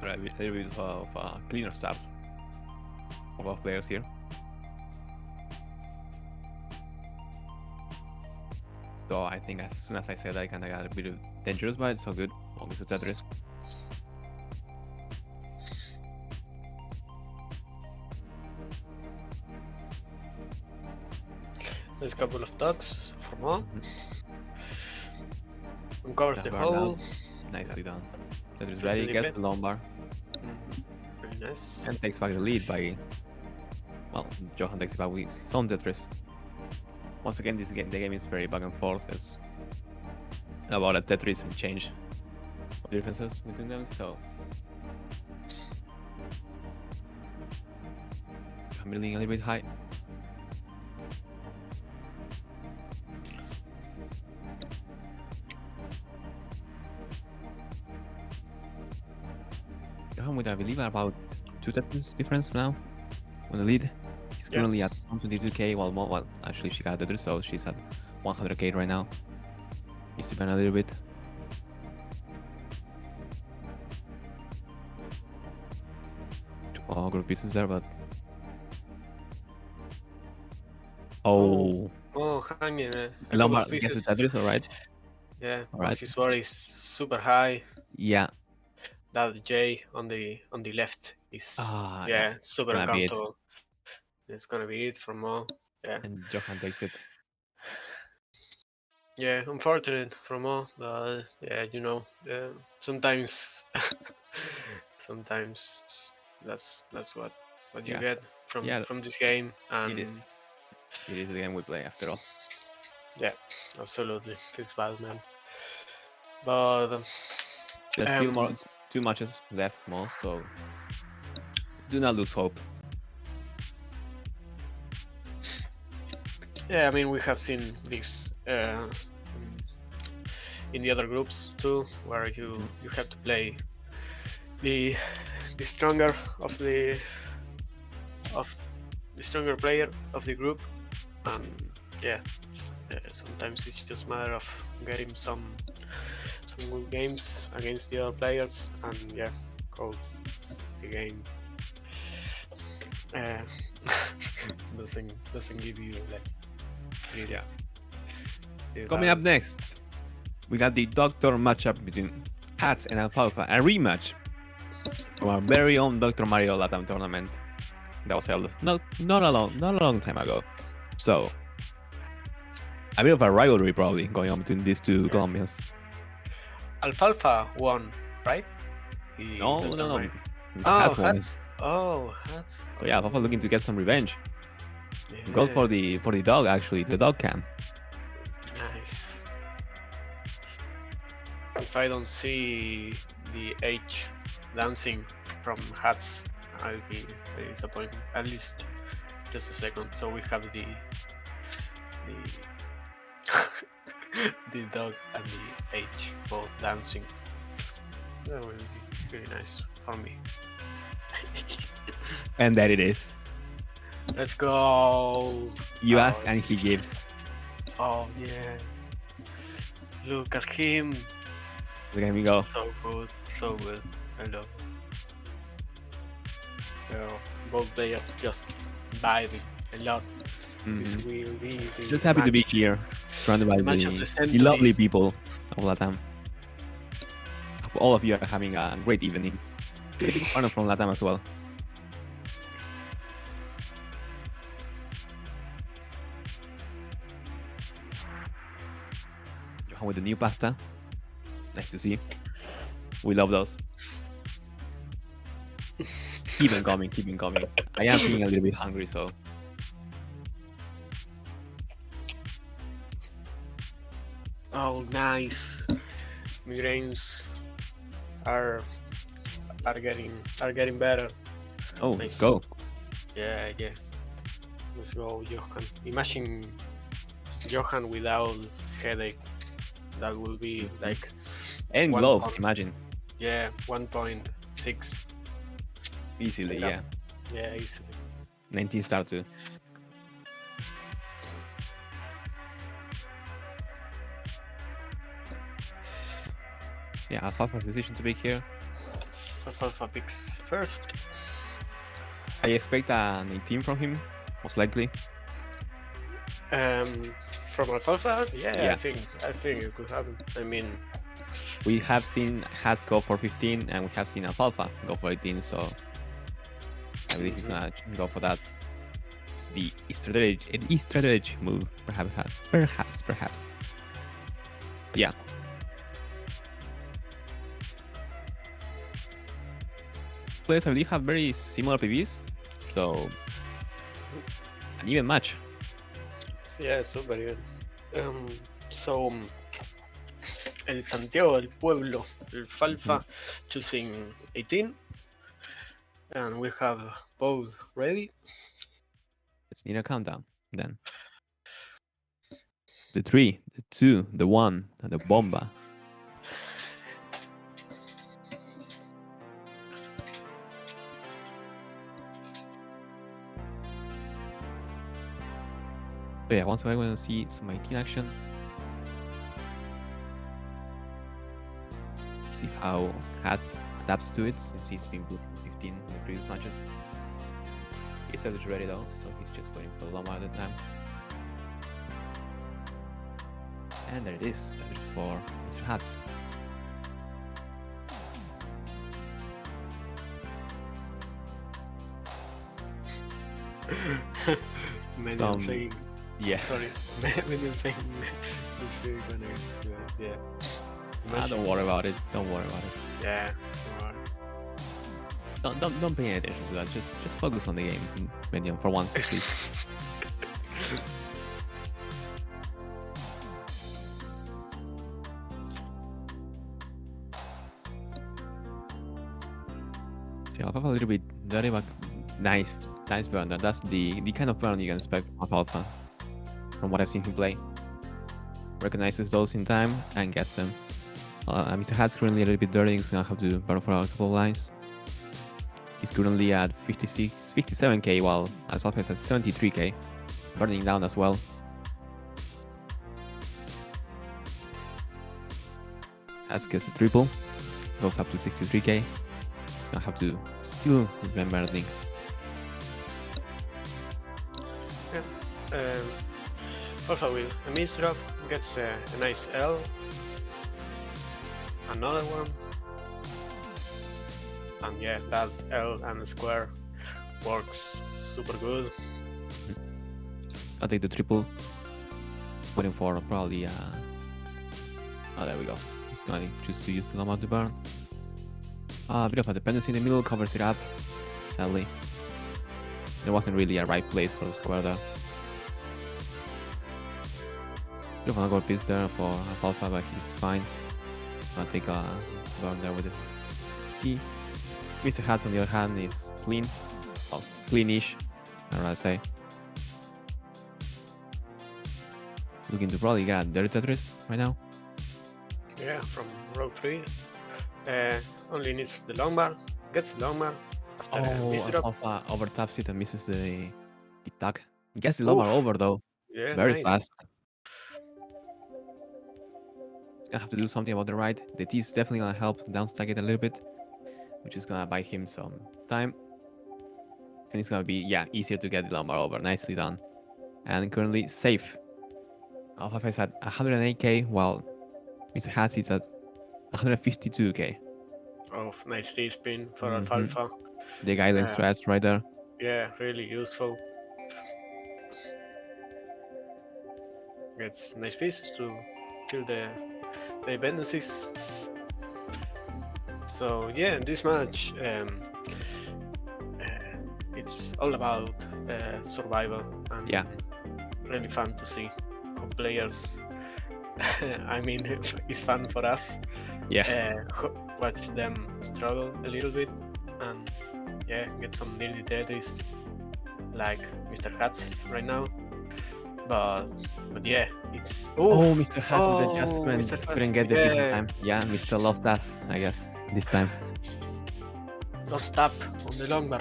Right, a little bit of cleaner starts of our players here. So I think as soon as I said I kinda got a bit dangerous, but it's so good. Obviously Tetris. There's a couple of dogs for Mo. Uncovers the hole. Nicely done. Tetris Gets ready, the gets defense. the lumbar, Very nice. and takes back the lead by, well, Johann takes it back with his own Tetris. Once again, the game is very back and forth. There's about a Tetris and change of differences between them, so I'm building a little bit high. Johann with, I believe, about 2 Tetris difference now on the lead. He's currently at 122k, well, actually she got a Tetris, so she's at 100k right now. Needs to burn a little bit. Oh, good pieces there, but oh, Hanging a Lombard couple of gets pieces. the Tetris, alright. Yeah, Alright. his body is super high. Yeah. That J on the left is Yeah, super gonna be it. uncountable. It's gonna be it for Mo. Yeah. And Johann takes it. Yeah, unfortunate for Mo, but yeah, you know, sometimes sometimes that's what you Yeah. get from this game, and It is the game we play after all. yeah, absolutely, it's bad, man. But There's still 2 matches left, most, so do not lose hope. yeah, I mean, we have seen this in the other groups too, where you have to play the stronger of the stronger player of the group, and yeah, sometimes it's just a matter of getting some good games against the other players, and yeah, call the game doesn't give you like really, Coming up next, we got the Doctor matchup between Hats and Alfalfa, a rematch from our very own Dr. Mario LATAM tournament that was held not a long time ago. So a bit of a rivalry probably going on between these two Colombians. Alfalfa won, right? No. Hats won. Hats. So yeah, Alfalfa looking to get some revenge. Yeah. Go for the dog, actually, the dog cam. Nice. If I don't see the H dancing from Hats, I'll be very disappointed. At least just a second. So we have the the dog and the H both dancing. That will be really nice for me. And there it is. Let's go. You ask and he gives. Oh yeah. Look at him. Look at me go. So good, so good. I love it. So both players just vibing a lot. This will be the Just happy to be here, surrounded by the lovely people of LATAM. Hope all of you are having a great evening. One from LATAM as well. Johann with the new pasta. Nice to see. We love those. Keep on coming, keep on coming. I am feeling a little bit hungry, so. Oh, nice. Migraines are getting better. Oh, Nice. let's go. Yeah. Let's go, Johann. Imagine Johann without headache. That will be like And One gloves, point. imagine. 1.6. Easily, Yeah. yeah. Yeah, easily. 19 star too. So yeah, Alfalfa's decision to be here. Alfalfa picks first. I expect an 18 from him, most likely. From Alfalfa, Yeah. I think it could happen. I mean, We have seen Has go for 15 and we have seen Alfalfa go for 18, so I believe he's gonna go for that. It's the strategic move, perhaps. Yeah. Players, I believe, have very similar PVs, so an even match. yeah, super good. So, El Santiago del Pueblo, el Falfa, choosing 18, and we have both ready. Let's need a countdown then. The 3, the 2, the 1, and the bomba. So yeah, once I want to see some 18 action. See how Hats adapts to it since he's been good from 15 in the previous matches. He's already ready though, so he's just waiting for the Loma at the time. And there it is, that is for Mr. Hats. Mendion saying, Yeah. sorry, Mendion saying, yeah. Don't worry about it. Don't worry about it. Yeah. Don't pay any attention to that. Just focus on the game, Mendion, for once, please. Yeah, Alfalfa a little bit dirty, but nice burn. That's the kind of burn you can expect from Alfalfa, from what I've seen him play. Recognizes those in time and gets them. Mr. Hat's currently a little bit dirty. He's gonna have to burn for a couple of lines. He's currently at 57k, while Alfalfa is at 73k, burning down as well. Hats gets a triple, goes up to 63k. I have to still remember, I think. Also with a miss drop gets a nice L. Another one. And yeah, that L and square works super good. I'll take the triple. Waiting for probably oh, there we go. He's going to choose to use the Loma to burn. A bit of a dependency in the middle covers it up, sadly. There wasn't really a right place for the square there. Bit of an gold piece there for Alfalfa, but he's fine. I'll take a burn there with the key. Mr. Hats on the other hand is clean. Well, cleanish, I'd rather say. looking to probably get a dirty Tetris right now. Yeah, from row 3. Only needs the long bar. Gets the long bar. After miss drop. Alpha overtaps it and misses the tag. Gets the long bar over though. Yeah, Very nice. fast. Gonna have to do something about the right. The T is definitely gonna help downstack it a little bit, which is gonna buy him some time. And it's gonna be, yeah, easier to get the lumbar over. Nicely done. And currently safe. Alpha is at 108k, while Mr. Haas is at 152k. Oh, nice T-spin for Alfalfa. The guidance strats right there. Yeah, really useful. Gets nice pieces to kill the dependencies. So yeah, in this match, it's all about survival, and yeah, really fun to see how players. I mean, it's fun for us. Yeah, watch them struggle a little bit, and yeah, get some nearly Tetris like Mr. Hats right now. But yeah, it's Mr. Hats with the adjustment couldn't get the piece in time. Yeah, Mr. lost us, I guess, this time. Lost tap on the long bar.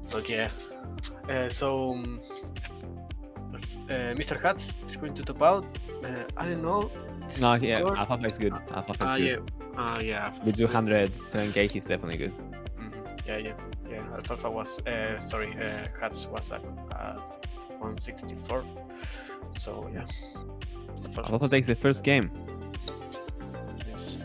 But yeah, so Mr. Hats is going to top out. I don't know. No, yeah, Alpha is good. Alpha is good. Yeah. With 207k, he's definitely good. Yeah. Alpha was Hats was at 164. So yeah. Alpha takes the first game. Yes.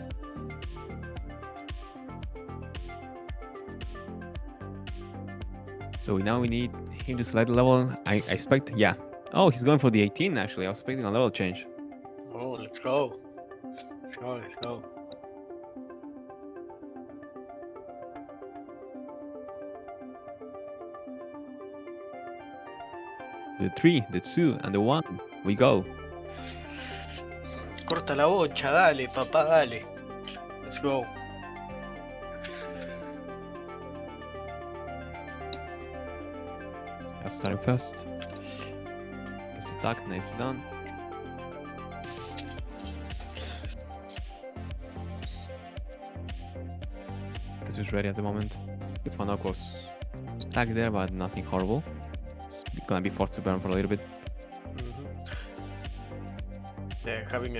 So now we need him to select the level. I expect, yeah. Oh, he's going for the 18 actually. I was expecting a level change. Oh, let's go. Let's go. The 3, the 2, and the 1. We go. Corta la bocha, dale, papá, dale. Let's go. Let's start first. Let's attack, nice done. It's just ready at the moment. If one of course stuck there, but nothing horrible. It's gonna be forced to burn for a little bit. Having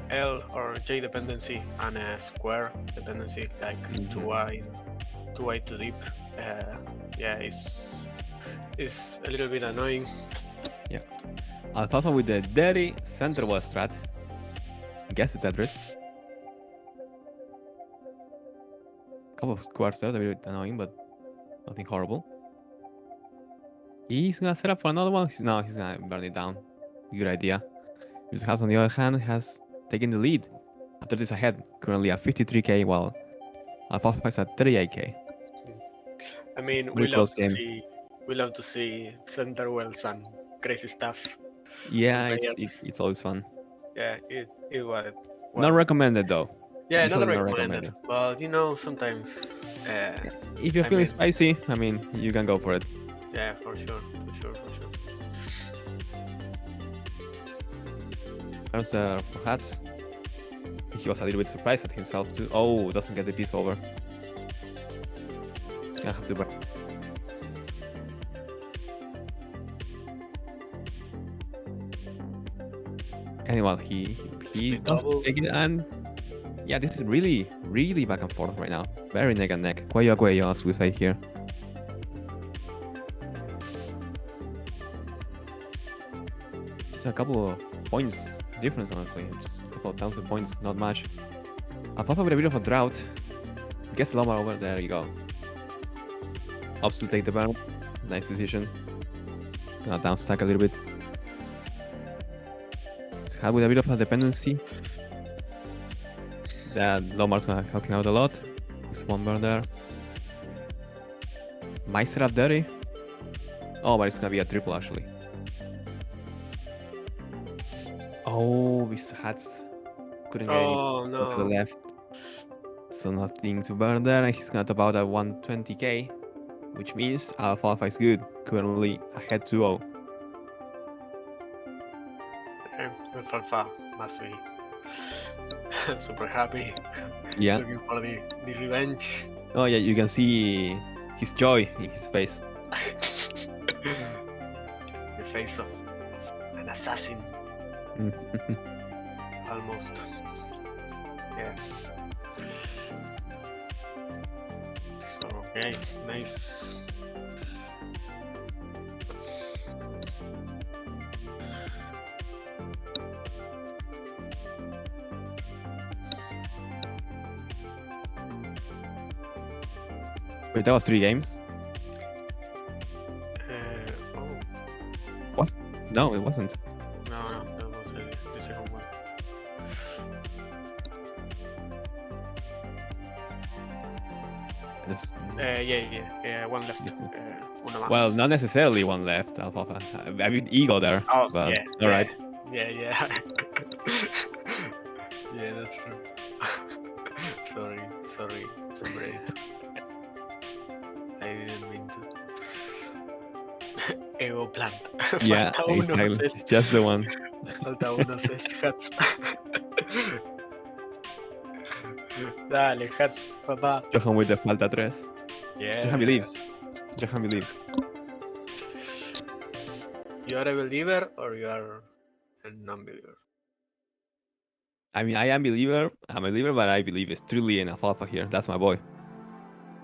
L or J dependency and a square dependency like 2i too deep. Yeah, it's a little bit annoying. Yeah. Alfalfa with the dirty center wall strat. Guess it's Tetris. Couple of squares there, a bit annoying, but nothing horrible. He's gonna set up for another one. No, he's gonna burn it down. Good idea. Mr. House, on the other hand, has taken the lead. Tetris is ahead, currently at 53k, while Alfalfa is at 38k. I mean, we love to see center wells and crazy stuff. Yeah, it's always fun. Yeah, it was. Not recommended though. Yeah, not recommended. But you know, sometimes. If you're feeling spicy, I mean, you can go for it. Yeah, for sure. There's for Hats. He was a little bit surprised at himself too. Oh, doesn't get the piece over. He's gonna have to burn. Anyway, he does take it, and yeah, this is really back and forth right now. Very neck and neck. Cuello a cuello, as we say here. Just a couple of points difference, honestly. Just a couple of 1,000 points, not much. Alfalfa with a bit of a drought. Gets Loma over. There you go. Opts to take the burn. Nice decision. Gonna down stack a little bit. Had with a bit of a dependency. That Lomar's gonna help him out a lot. There's one burn there. Might set up dirty. Oh, but it's gonna be a triple actually. Oh, Mr. Hats couldn't get any to the left. So nothing to burn there, and he's gonna top out at 120k, which means Alfalfa is good, currently ahead 2-0. Alfalfa must be super happy. Yeah. Looking for the revenge. Oh yeah, you can see his joy in his face. The face of an assassin. Almost. Yeah. So, okay, nice. Wait, that was 3 games? Oh, What? No, it wasn't. no, that was the second one. Yeah, one left. Una más. Well, not necessarily one left, Alfalfa. I mean, ego there. Oh, but yeah. all right. Yeah. Yeah, that's true. sorry, it's a brain. I didn't mean to. Ego plant. Yeah, Falta uno, exactly. seis. Just the one. Falta uno, 6 hats. Dale, hats, papá. Johann with the falta 3. Yeah. Johann believes. Johann believes. You are a believer or you are a non-believer? I mean, I am believer. I'm a believer, but I believe it's truly in Alfalfa here. That's my boy.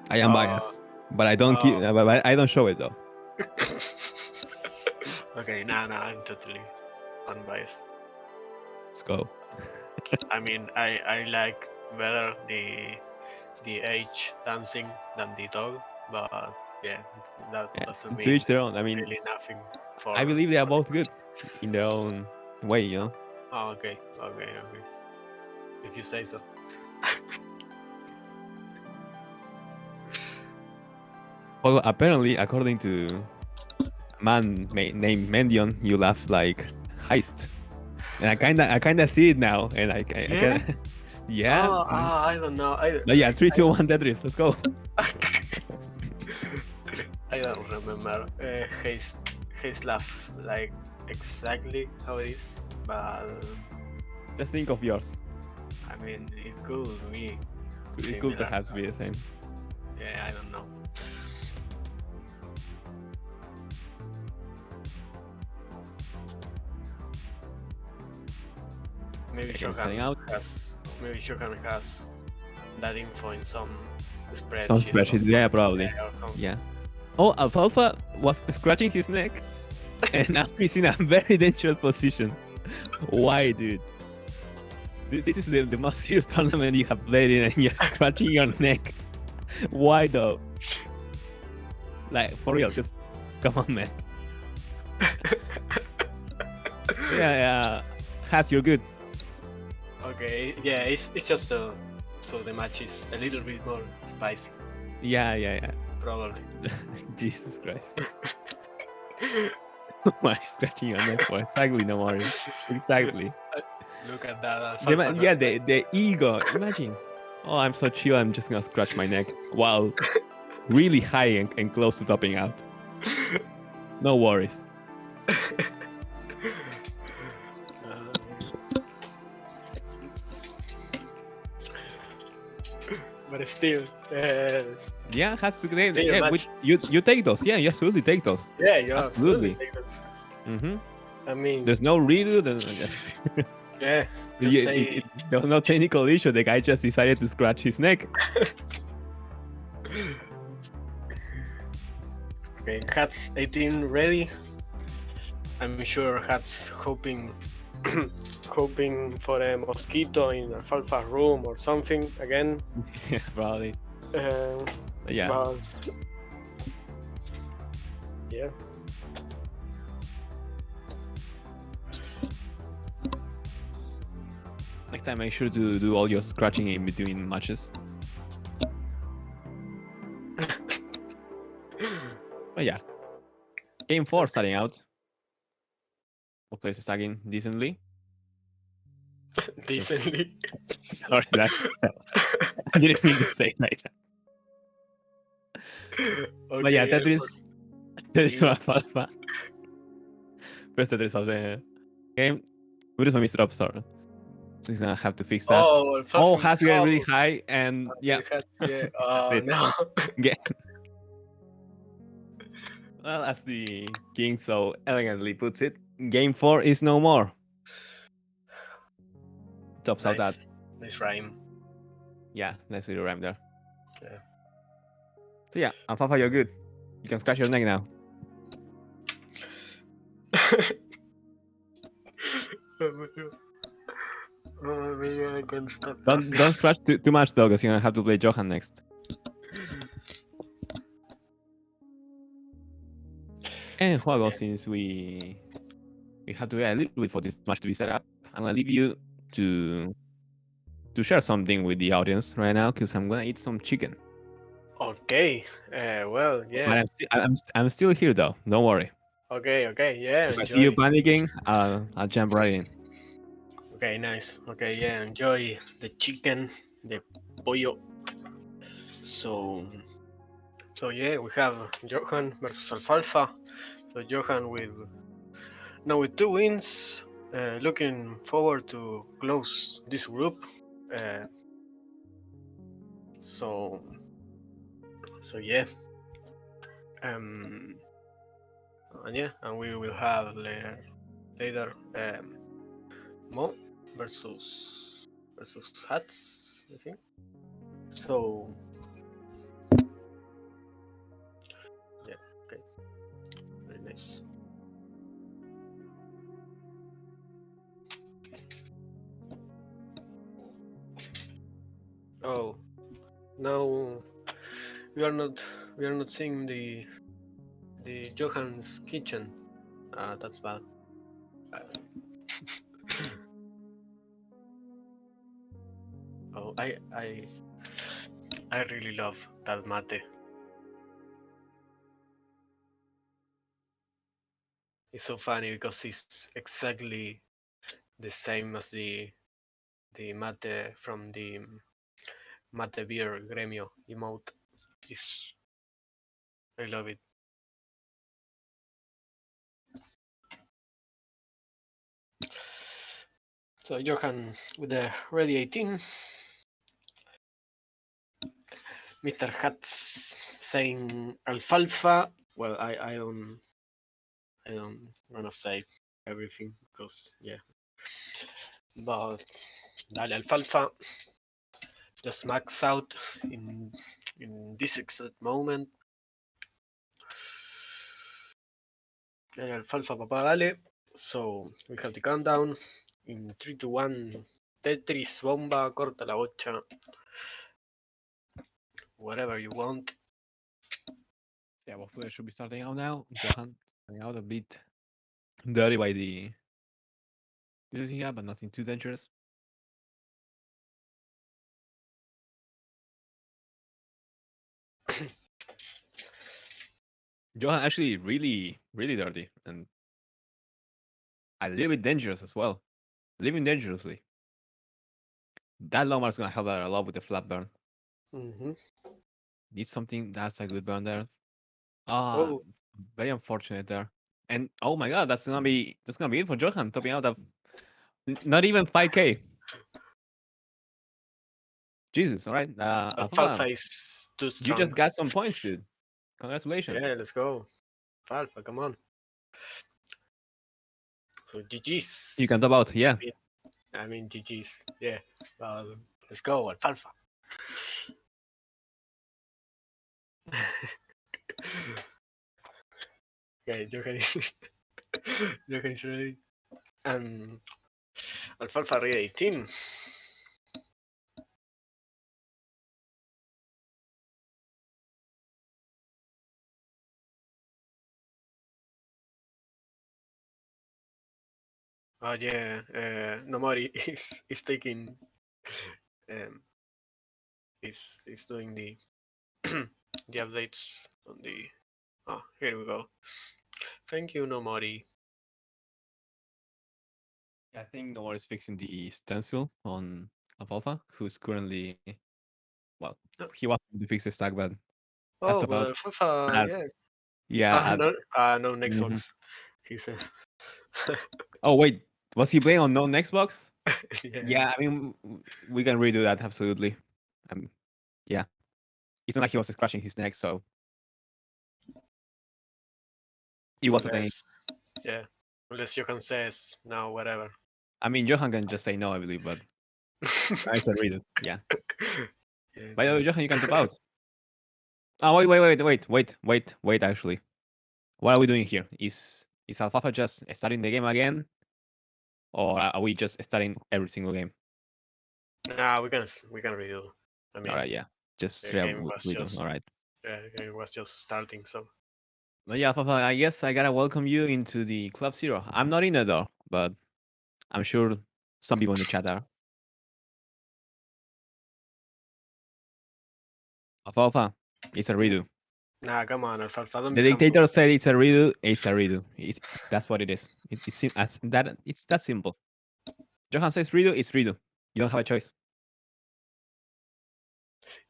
I am biased, but I don't keep. But I don't show it though. Okay, nah, I'm totally unbiased. Let's go. I mean, I like better the H dancing than the dog, but yeah, that doesn't To mean each their own. I mean, really nothing. For I believe they are both good in their own way, you know. Oh, okay. If you say so. Well, apparently, according to a man named Mendion, you laugh like Heist, and I kinda see it now, and I kinda, yeah. Oh, I don't know. But yeah, 3, 2, 1, Tetris. Let's go. I don't remember Heist laugh like exactly how it is, but Just think of yours. I mean it could be. It similar. could perhaps be the same. Yeah, I don't know. Maybe Okay, setting out. Johann has that info in some spreadsheet. Some spreadsheet, yeah, probably. Or something. Yeah. Oh, Alfalfa was scratching his neck, and now he's in a very dangerous position. Why, dude? This is the most serious tournament you have played in, and you're scratching your neck. Why though? Like, for real, just come on, man. Yeah. Has, you're good. Okay, yeah, it's just so the match is a little bit more spicy, Yeah. probably. Jesus Christ. Why scratching your neck for? Exactly, no worries. Exactly. Look at that. The ego. Imagine. Oh, I'm so chill. I'm just gonna scratch my neck while really high and close to topping out. No worries. But still, Yeah, has to Still yeah, match. you take those. Yeah, you absolutely take those. yeah, you Absolutely. take that. Mm-hmm. I mean, There's no redo. yeah, just say- There was no technical issue. The guy just decided to scratch his neck. okay, Hats 18 ready. I'm sure Hats hoping for a mosquito in Alfalfa room or something again. Yeah, probably. Yeah. But, yeah. Next time, make sure to do all your scratching in between matches. But yeah. Game 4 starting out. Both places tagging decently. Decently. Sorry, that I didn't mean to say it like that. But yeah, Tetris for Alfalfa. First Tetris of the game. What is my Mr. Upstart? So he's gonna have to fix that. Oh, Oh, Alfalfa has to get really trouble. high, and yeah, Yeah. that's Oh it. no. Yeah. Well, as the king so elegantly puts it, game 4 is no more. Tops out that. Nice rhyme. Yeah, nice little rhyme there. Yeah. So yeah, Alfalfa, you're good. You can scratch your neck now. Oh, maybe I can stop. Don't scratch too much though, because you're gonna have to play Johann next. And Juago, since we have to wait a little bit for this match to be set up, I'm gonna leave you to share something with the audience right now, because I'm gonna eat some chicken. Okay. Well, yeah. But I'm still here though. Don't worry. Okay. Yeah. If I see you Enjoy. panicking, I'll jump right in. Okay. Nice. Okay. Yeah. Enjoy the chicken, the pollo. So. So yeah, we have Johann versus Alfalfa. So Johann with 2 wins. Looking forward to close this group. Uh, so yeah. Um, and yeah, and we will have later Mo versus Hats, I think. So yeah, okay, very nice. Oh, now we are not seeing the Johann's kitchen. That's bad. Oh, I really love that mate. It's so funny because it's exactly the same as the mate from the mate beer gremio emote. Is I love it. So Johan with the ready 18. Mr. Hats saying alfalfa. Well, I don't wanna say everything because yeah. But dale alfalfa just max out in this exact moment. Dale alfalfa papá dale. So we have the countdown in 3 to 1. Tetris, bomba, corta la bocha. Whatever you want. Yeah, both players should be starting out now. Johann starting out a bit dirty by the pieces he had, but nothing too dangerous. Johann actually really, really dirty and a little bit dangerous as well. Living dangerously. That Lomar's gonna help out a lot with the flat burn. Mm-hmm. Need something that's a good burn there. Ah, Oh, very unfortunate there. And oh my god, that's gonna be it for Johann, topping out of not even 5k. Jesus, all right. alfalfa Alpha, is too you strong. just got some points, dude. Congratulations. Yeah, let's go. Alpha, come on. So GG's. You can top out, yeah. I mean GG's. Yeah. Let's go, Alfalfa. Okay, Johan. Johan is ready. And Alfalfa ready 18. Oh yeah, Nomori is taking um is doing the the updates on the here we go. Thank you, Nomori. I think Noir is fixing the stencil on Alfalfa, who's currently, well, Oh, he was to fix the stack, but that's oh, about but Alfalfa, that. yeah. Yeah. No, no, next Mhm. box. He said. Oh, wait. Was he playing on non-Xbox? Yeah. Yeah, I mean, we can redo that absolutely. Yeah, it's not like he was scratching his neck, so it was a thing. Yeah. Unless Johann says no, whatever. I mean, Johan can just say no, I believe, but it's a redo. Yeah. Yeah, By the way, yeah. Johan, you can top out. Oh, wait. Actually, what are we doing here? Is Alfalfa just starting the game again, or are we just starting every single game? Nah, we can redo. I mean, All right, yeah, just the straight up game was redo. just All right. the game was just starting. So But yeah, Alfalfa, I guess I gotta welcome you into the Club Zero. I'm not in it though, but I'm sure some people in the chat are. Alfalfa, it's a redo. nah, come on, Alfalfa, don't The be humble. dictator said it's a redo. It's a redo. That's what it is. It's that simple. Johan says redo. It's redo. You don't have a choice.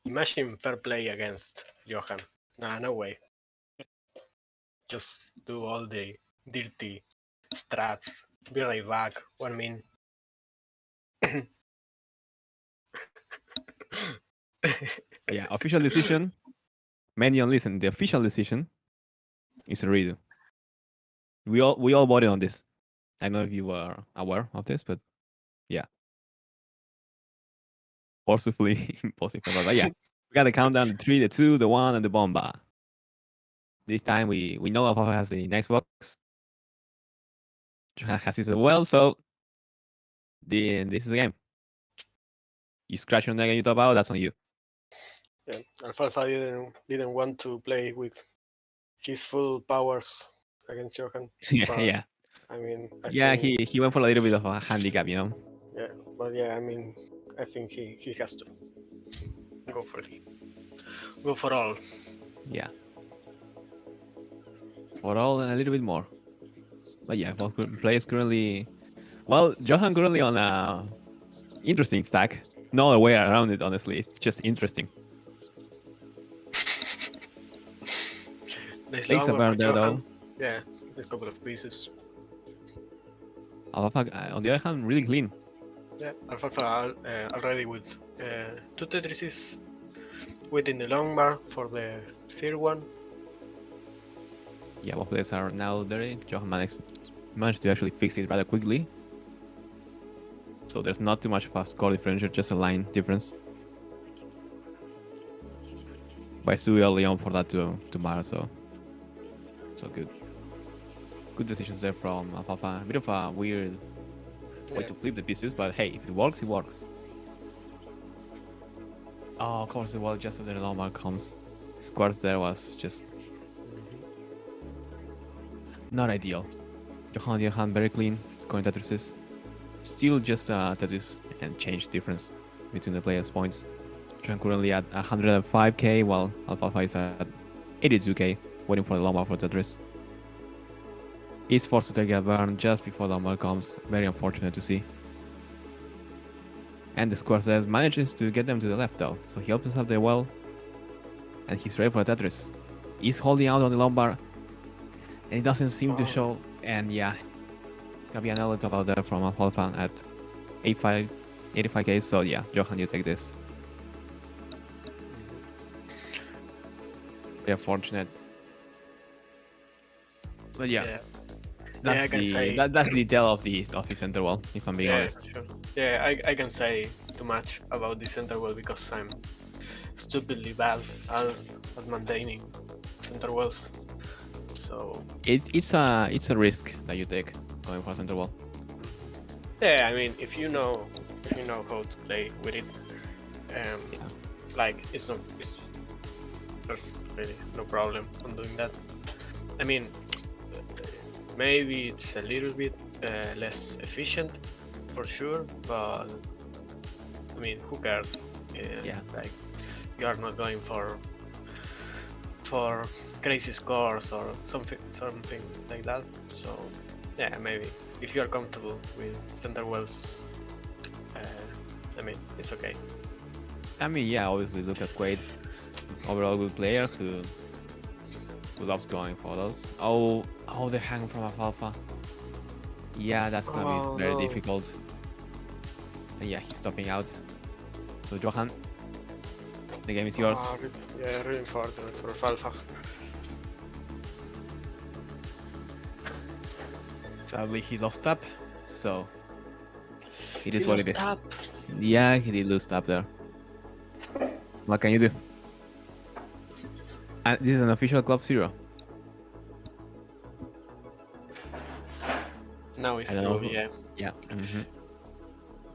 Imagine fair play against Johan. Nah, no way. Just do all the dirty strats. Be right back. 1 min. Yeah, official decision. Mendion, listen. The official decision is a redo. We all voted on this. I don't know if you were aware of this, but yeah, forcefully impossible. But yeah, we got the countdown: the 3, the 2, the 1, and the bomba. This time we know Alpha has the Xbox. Johan has it as well, so this is the game. You scratch your neck and you top out. That's on you. Yeah, Alfalfa didn't want to play with his full powers against Johan. But, Yeah. I mean, Yeah, think, he went for a little bit of a handicap, you know. yeah, but yeah, I mean, I think he has to go for all. Yeah. For all and a little bit more. But yeah, well, players currently. Well, Johan currently on a interesting stack. No other way around it, honestly. It's just interesting. Nice Takes a long burn for there, though. Johan. Yeah, a couple of pieces. Alpha, on the other hand, really clean. Yeah, Alfalfa already with 2 Tetrises waiting the long bar for the third one. Yeah, both players are now there. Johan managed to actually fix it rather quickly. So there's not too much of a score differential, just a line difference. But it's too early on for that to matter, so good. Good decisions there from Alfalfa. A bit of a weird way to flip the pieces, but hey, if it works, it works. Oh, of course, well, just after the long bar comes. Squares there was just not ideal. Johann very clean, scoring Tetrises. Still just Tetris and change difference between the players' points. Johann currently at 105k, while Alfalfa is at 82k, waiting for the long bar for Tetris. He's forced to take a burn just before the long bar comes. Very unfortunate to see. And the square says manages to get them to the left though, so he opens up the well, and he's ready for a Tetris. He's holding out on the long bar, and it doesn't seem to show. And yeah, it's gonna be another top out there from Alfalfa at 85k. So yeah, Johan, you take this. Very unfortunate, but yeah. That's the tale of the center wall, if I'm being honest. Sure. Yeah, I can say too much about the center wall because I'm stupidly bad at maintaining center walls. So it's a risk that you take going for a center wall. Yeah, I mean, if you know how to play with it, like there's really no problem on doing that. I mean, maybe it's a little bit less efficient for sure, but I mean, who cares? Like you are not going for crazy scores or something like that. So yeah, maybe if you are comfortable with center wells, I mean, it's okay. I mean, yeah, obviously look at Quaid, overall good player who loves going for those. Oh, the hang from Alfalfa. Yeah, that's gonna Oh, be very no. difficult. And yeah, he's stopping out. So Johann, the game is yours. Yeah, really unfortunate for Alpha. Sadly, he lost up, so it is He what it lost is. up. Yeah, he did lose up there. What can you do? And this is an official Club Zero. Now it's I don't know. true, yeah. Yeah.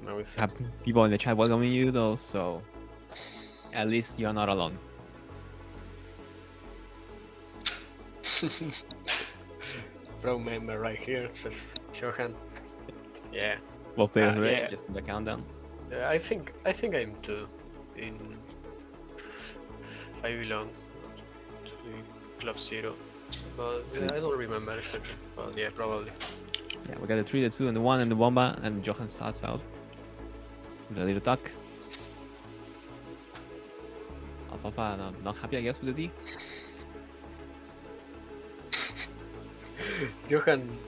Now it's Have people in the chat welcoming you though, so at least you're not alone. pro member right here, says Johann. Yeah. Both players ready, yeah. just in the countdown. Yeah, I think I'm too. I belong to the Club Zero, but I don't remember exactly. But yeah, probably. Yeah, we got the 3, the 2, and the 1, and the Bomba, and Johann starts out with a little duck. Alfalfa not happy, I guess, with the D. Johann.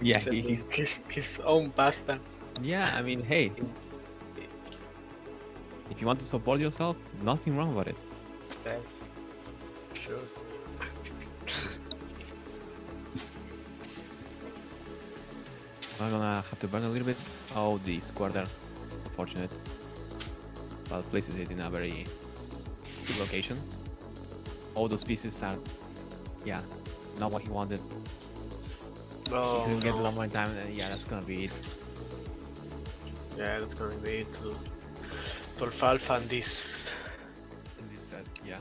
Yeah, he's his own pasta. Yeah, I mean, hey, if you want to support yourself, nothing wrong with it. Yeah, sure. I'm gonna have to burn a little bit. Oh, the square there. Unfortunate. But places it in a very good location. All those pieces are, yeah, not what he wanted. Oh, He couldn't get a lot more time, and yeah, that's gonna be it. Yeah, that's gonna be it to Alfalfa and this. In this set, yeah.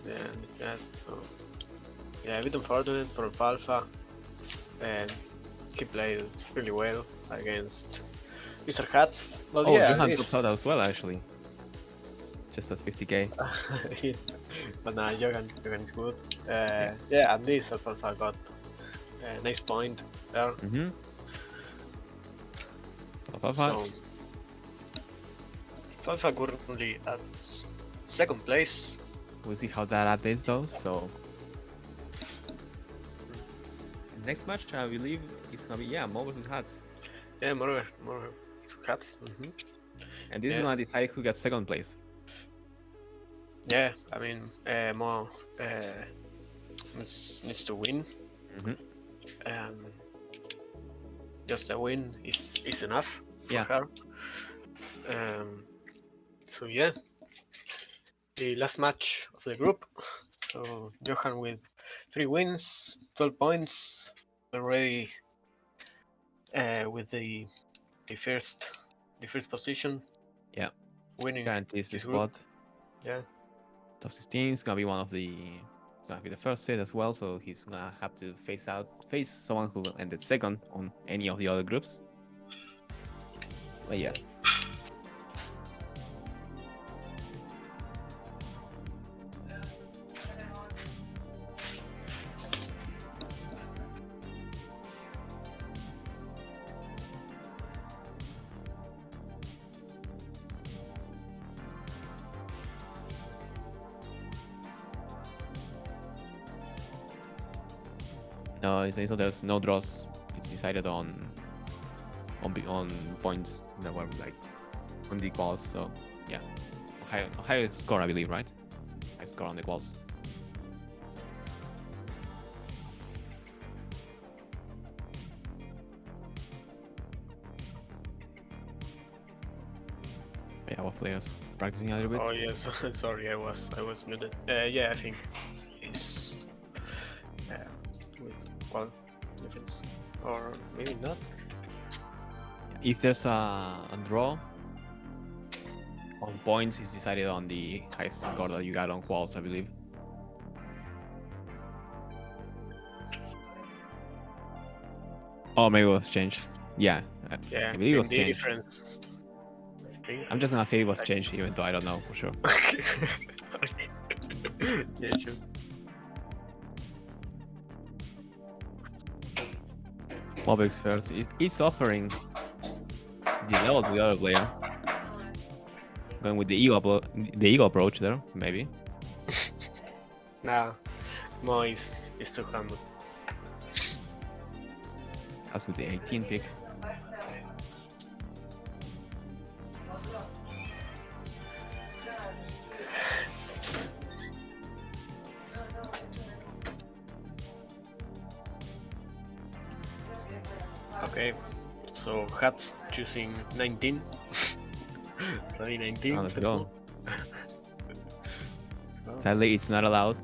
Yeah, and this set. So yeah, a bit unfortunate for Alfalfa, and he played really well against Mr. Hats. But Oh, yeah, Johann this... topped out as well, actually. Just at 50k. But nah, Johann is good. Yeah, and this Alfalfa got a nice point there. Mm-hmm. So, Alpha currently at second place. We'll see how that updates though. So next match, I believe it's gonna be Mo versus Hats. Yeah, more Hats. And this is gonna decide who gets second place. Yeah, I mean, Mo needs to win. Just a win is enough for her. So yeah, the last match of the group. So Johann with 3 wins, 12 points, already with the first position. Yeah, winning guarantees the his group. spot. Yeah, Top 16 is gonna be one of the. It's gonna be the first set as well, so he's gonna have to face someone who ended second on any of the other groups. But yeah. No, so there's no draws. It's decided on points that were like on the quals. So yeah, high score, I believe, right? High score on the quals. Yeah, what players practicing a little bit? Oh yes, sorry, I was muted. Yeah, I think it's with qual difference, or maybe not. If there's a draw on points, it's decided on the highest score that you got on quals, I believe. Oh, maybe it was changed. Yeah, Yeah, I believe it was the changed. difference. I'm just gonna say it was changed, even though I don't know for sure. Yeah, sure. Mobix first. He's offering the level to the other player. Going with the ego approach there, maybe. Nah, Mo is too humble. As with the 18 pick. Okay, so Hats choosing 19. Ready 19. Let's let's go. Oh, Sadly, it's not allowed.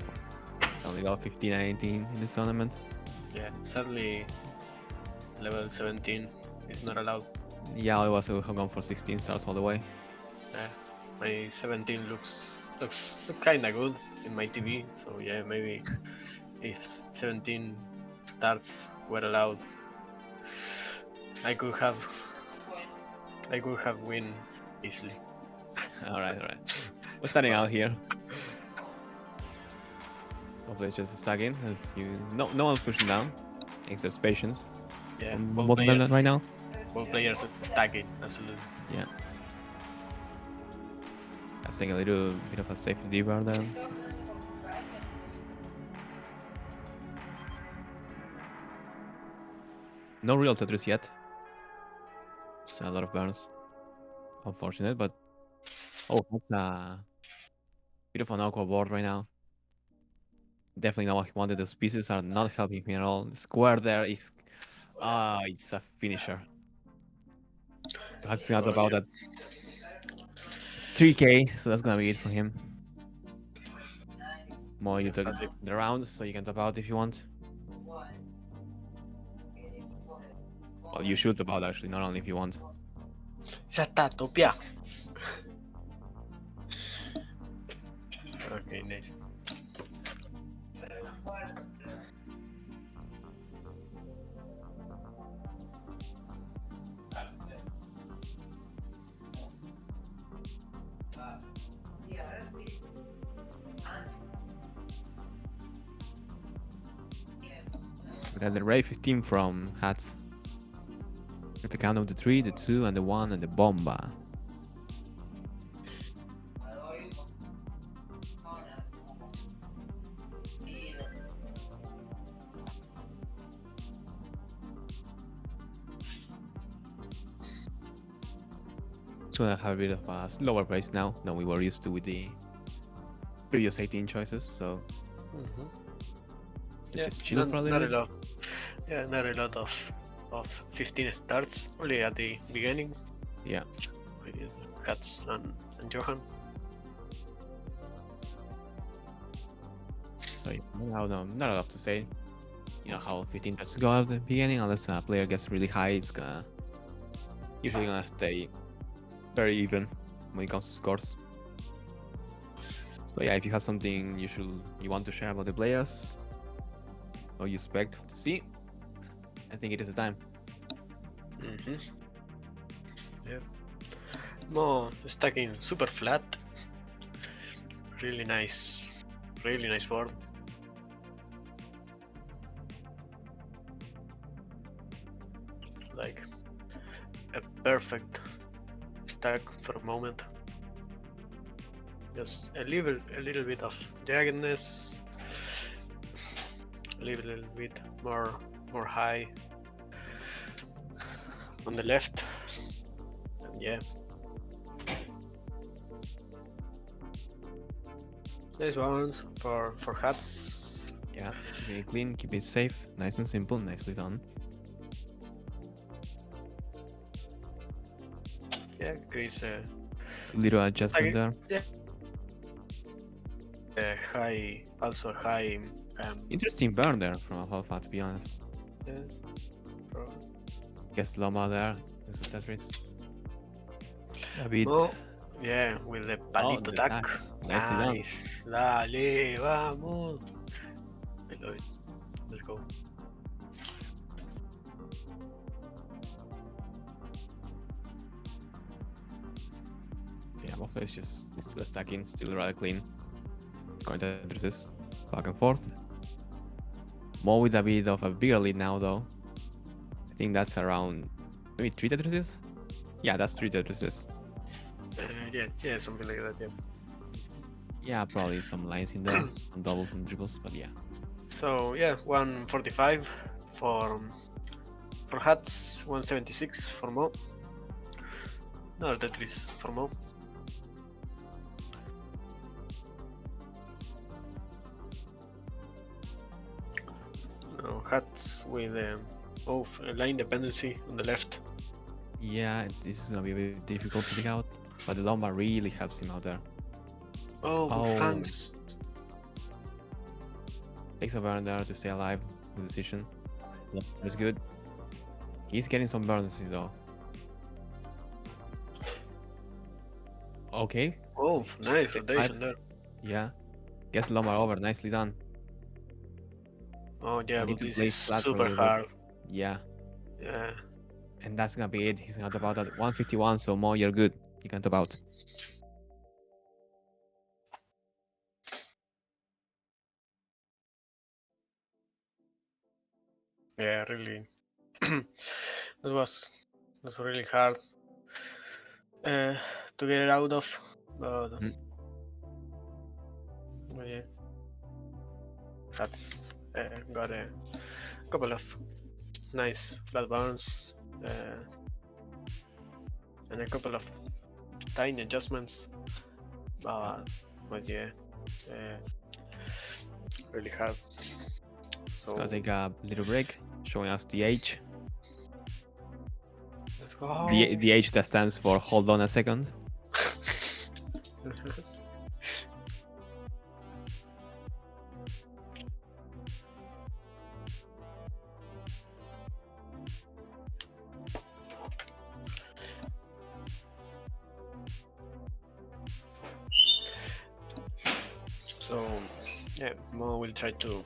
Only got 15 and 18 in this tournament. yeah, sadly, level 17 is not allowed. Yeah, I was gone for 16 stars all the way. My 17 looks kinda good in my TV, so yeah, maybe if 17 starts were allowed, I could have win easily. Alright. We're starting out here. Hopefully it's just stacking as no one's pushing down. It's just patience. Yeah, Both players right now. Both players stacking, absolutely. Yeah. I think a little bit of a safety bar then. No real Tetris yet. Just a lot of burns. Unfortunate, but oh, that's a bit of an awkward board right now. Definitely not what he wanted. Those pieces are not helping me at all. The square there is it's a finisher. That's about that 3k, so that's gonna be it for him. More you took the round, so you can top out if you want. Well, you should top out actually, not only if you want. Ya está, topia. Okay, nice. We got the Ray 15 from Hats. At the count of the 3, the 2, and the 1, and the Bomba. So I have a bit of a slower pace now than we were used to with the previous 18 choices, so Yeah, just chill for a little not a bit. lot. Yeah, not a lot of 15 starts, only at the beginning. Yeah. With Hats and Johann. So yeah, not a lot to say. You know how 15 has to go at the beginning, unless a player gets really high, it's usually gonna stay very even when it comes to scores. So yeah, if you have something you want to share about the players, or you expect to see, I think it is the time. Yeah. More stacking super flat. Really nice board. Like a perfect stack for a moment. Just a little bit of jaggedness, a little bit more high on the left, and yeah, nice ones for Hats. Yeah, keep it clean, keep it safe, nice and simple, nicely done. Yeah, Chris. Little adjustment there. Yeah. High, also high. Interesting burn there from Alpha, to be honest. Yeah, Guess Loma there, there's a Tetris. A bit. oh, yeah, with the palito tac. Nicely done. Nice. Dale, vamos. I love it. Let's go. Yeah, Alpha is just still stacking, still rather clean. Scoring Tetrises back and forth. More with a bit of a bigger lead now, though. I think that's around maybe 3 Tetrises? Yeah, that's 3 Tetrises. Yeah, something like that, yeah. Yeah, probably some lines in there, on doubles and triples, but yeah. So, yeah, 145 for Perhaps 176 for more. No, Tetris for more. No, hats with both line dependency on the left. Yeah, this is gonna be a bit difficult to pick out, but the Lombard really helps him out there. Oh, thanks. Takes a burn there to stay alive. Good decision. That's good. He's getting some burns though. Okay. Oh, nice rotation there. Yeah. Gets Lombard over. Nicely done. Oh yeah, I need but to this play is flat for a super little bit. hard. Yeah. Yeah. And that's gonna be it. He's gonna top out at 151, so more you're good. You can top out. Yeah, really. that was really hard to get it out of, but yeah, that's got a couple of nice flat bounce and a couple of tiny adjustments, but yeah, really hard. So It's gonna take a little break, showing us the H. let's go. The H that stands for hold on a second. So yeah, Mo will try to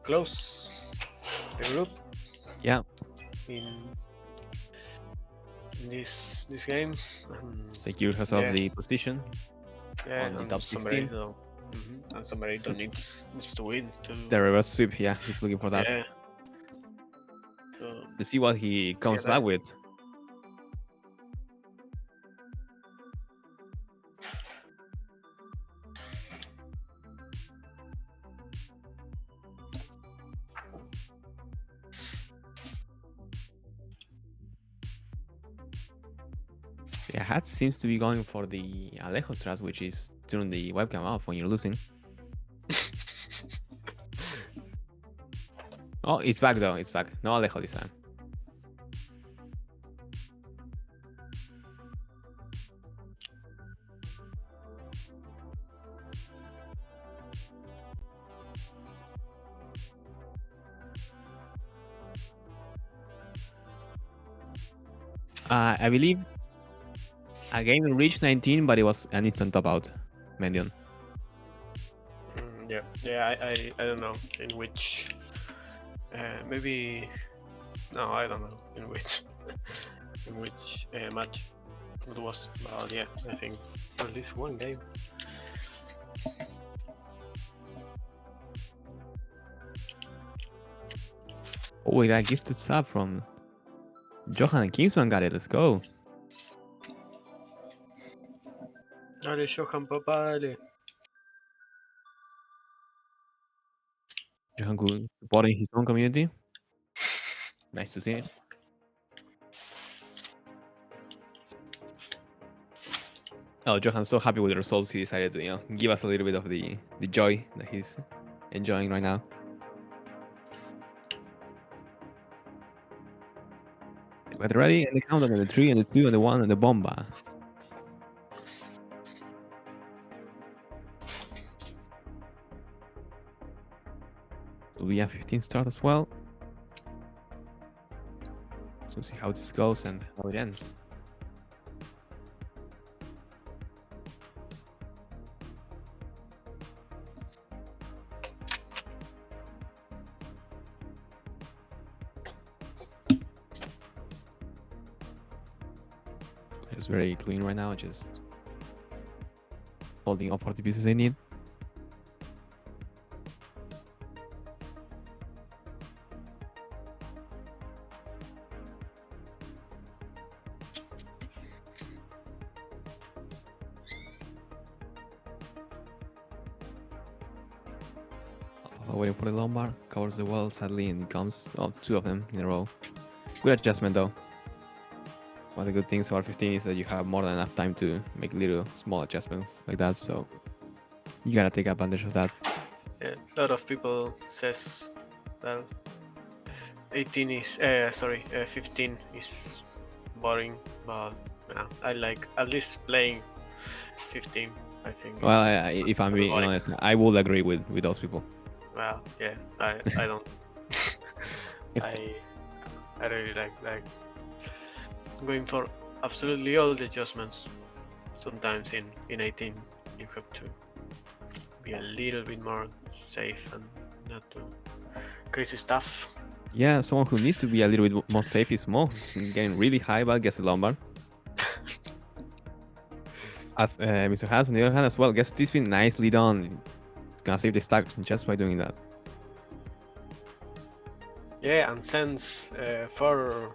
close the group. Yeah. In this game. Secure herself the position on the and top 16. And Sombrerito needs to win. The reverse sweep, yeah, he's looking for that. Yeah. So, Let's see what he comes back with. Yeah, Hat seems to be going for the Alejo strat, which is turn the webcam off when you're losing. Oh, it's back though, it's back. No Alejo this time. I believe again reached 19, but it was an instant top out, Mendion. yeah, I don't know in which. Maybe no, I don't know in which match it was. But yeah, I think at least one game. Oh, we got a gifted sub from Johann and Kingsman. Got it. Let's go. Dale, Johann, papá, dale. Johann good supporting his own community. Nice to see. Oh, Johan's so happy with the results. He decided to, give us a little bit of the joy that he's enjoying right now. Get ready, and the countdown, and the 3, and the 2, and the 1, and the bomba. So we have 15 start as well. So see how this goes and how it ends. It's very clean right now, just holding up for the pieces they need. Waiting for the Lombard, covers the wall sadly, and comes 2 of them in a row. Good adjustment though. One of the good things about 15 is that you have more than enough time to make little small adjustments like that, so you gotta take advantage of that. Yeah, a lot of people says that 18 is 15 is boring, but I like at least playing 15. I think. Well, if I'm being honest, I will agree with those people. Well, yeah, I don't. I really like going for absolutely all the adjustments. Sometimes in 18 you have to be a little bit more safe and not do crazy stuff. Yeah, someone who needs to be a little bit more safe is Mo, who's getting really high but gets the lumbar. Mr. Hans on the other hand as well gets this spin nicely done. It's gonna save the stack just by doing that. Yeah, and sends 4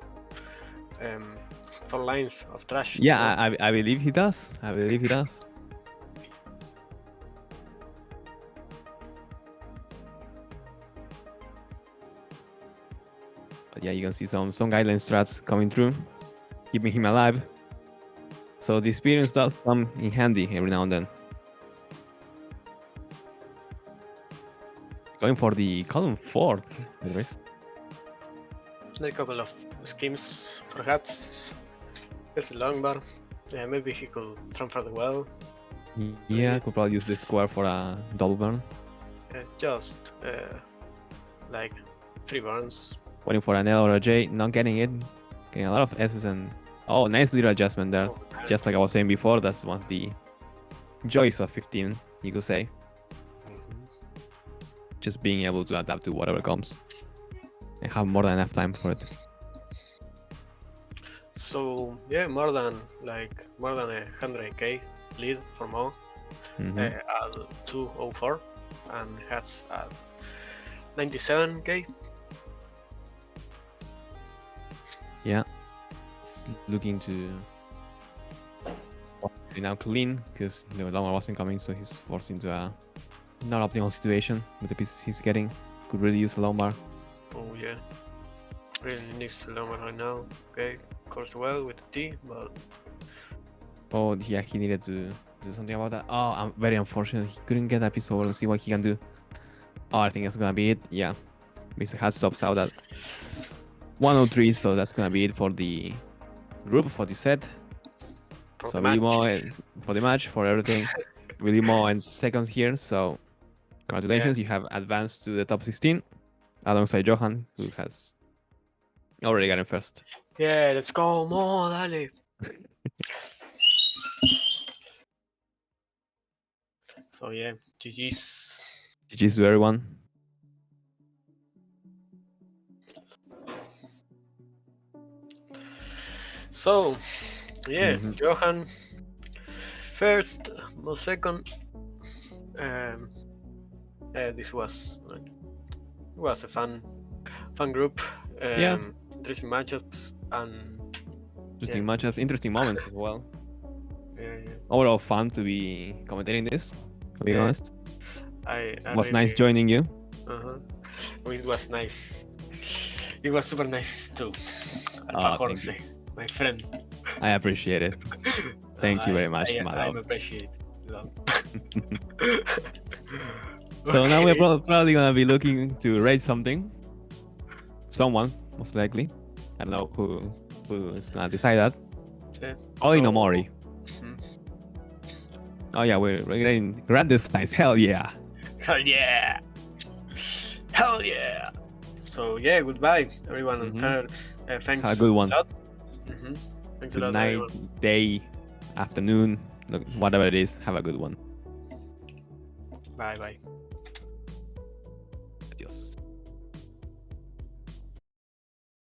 lines of trash. Yeah, I believe he does. I believe he does. But yeah, you can see some guideline strats coming through, keeping him alive. So the experience does come in handy every now and then. Going for the column 4, Tetris. A couple of schemes, perhaps. There's a long bar. Yeah, maybe he could transfer the well. Yeah, could probably use the square for a double burn. Just like 3 burns. Waiting for an L or a J, not getting it. Getting a lot of S's and... Oh, nice little adjustment there. Nice. Just like I was saying before, that's one of the joys of 15, you could say. Just being able to adapt to whatever comes. And have more than enough time for it. So yeah, more than 100k lead for Mo. At 204 and has 97k. Yeah, looking to now clean because the llama wasn't coming, so he's forced into a not optimal situation with the pieces he's getting. Could really use a lumbar. Oh yeah, really needs a lumbar right now. Okay, course well with the T, but oh yeah, he needed to do something about that. Oh, I'm very unfortunate. He couldn't get that piece over. Let's see what he can do. Oh, I think that's gonna be it. Yeah, Mr. Hat stops out at 103, so that's gonna be it for the group, for the set. So Wilimo for the match, for everything. Wilimo and seconds here, so congratulations, you have advanced to the top 16 alongside Johann, who has already gotten first. Yeah, let's go, Mo, dale. So yeah, GG's. GG's to everyone. So yeah, Johann first, Mo second. This was a fun group. Yeah, interesting matchups and interesting matchups, interesting moments as well. Yeah. Overall fun to be commentating this, to be honest. It was really nice joining you. It was nice. It was super nice too. Jorge, my friend. I appreciate it. Thank you very much, I appreciate it. So now we're probably gonna be looking to rate something. Someone, most likely. I don't know who is gonna decide that. Yeah. Oli Nomori. Oh yeah, we're getting grandest nice. Hell yeah. Hell yeah. Hell yeah. So yeah, goodbye everyone. Thanks. Have a good one. Thanks good a lot, night, everyone. day, afternoon, whatever it is. Have a good one. Bye.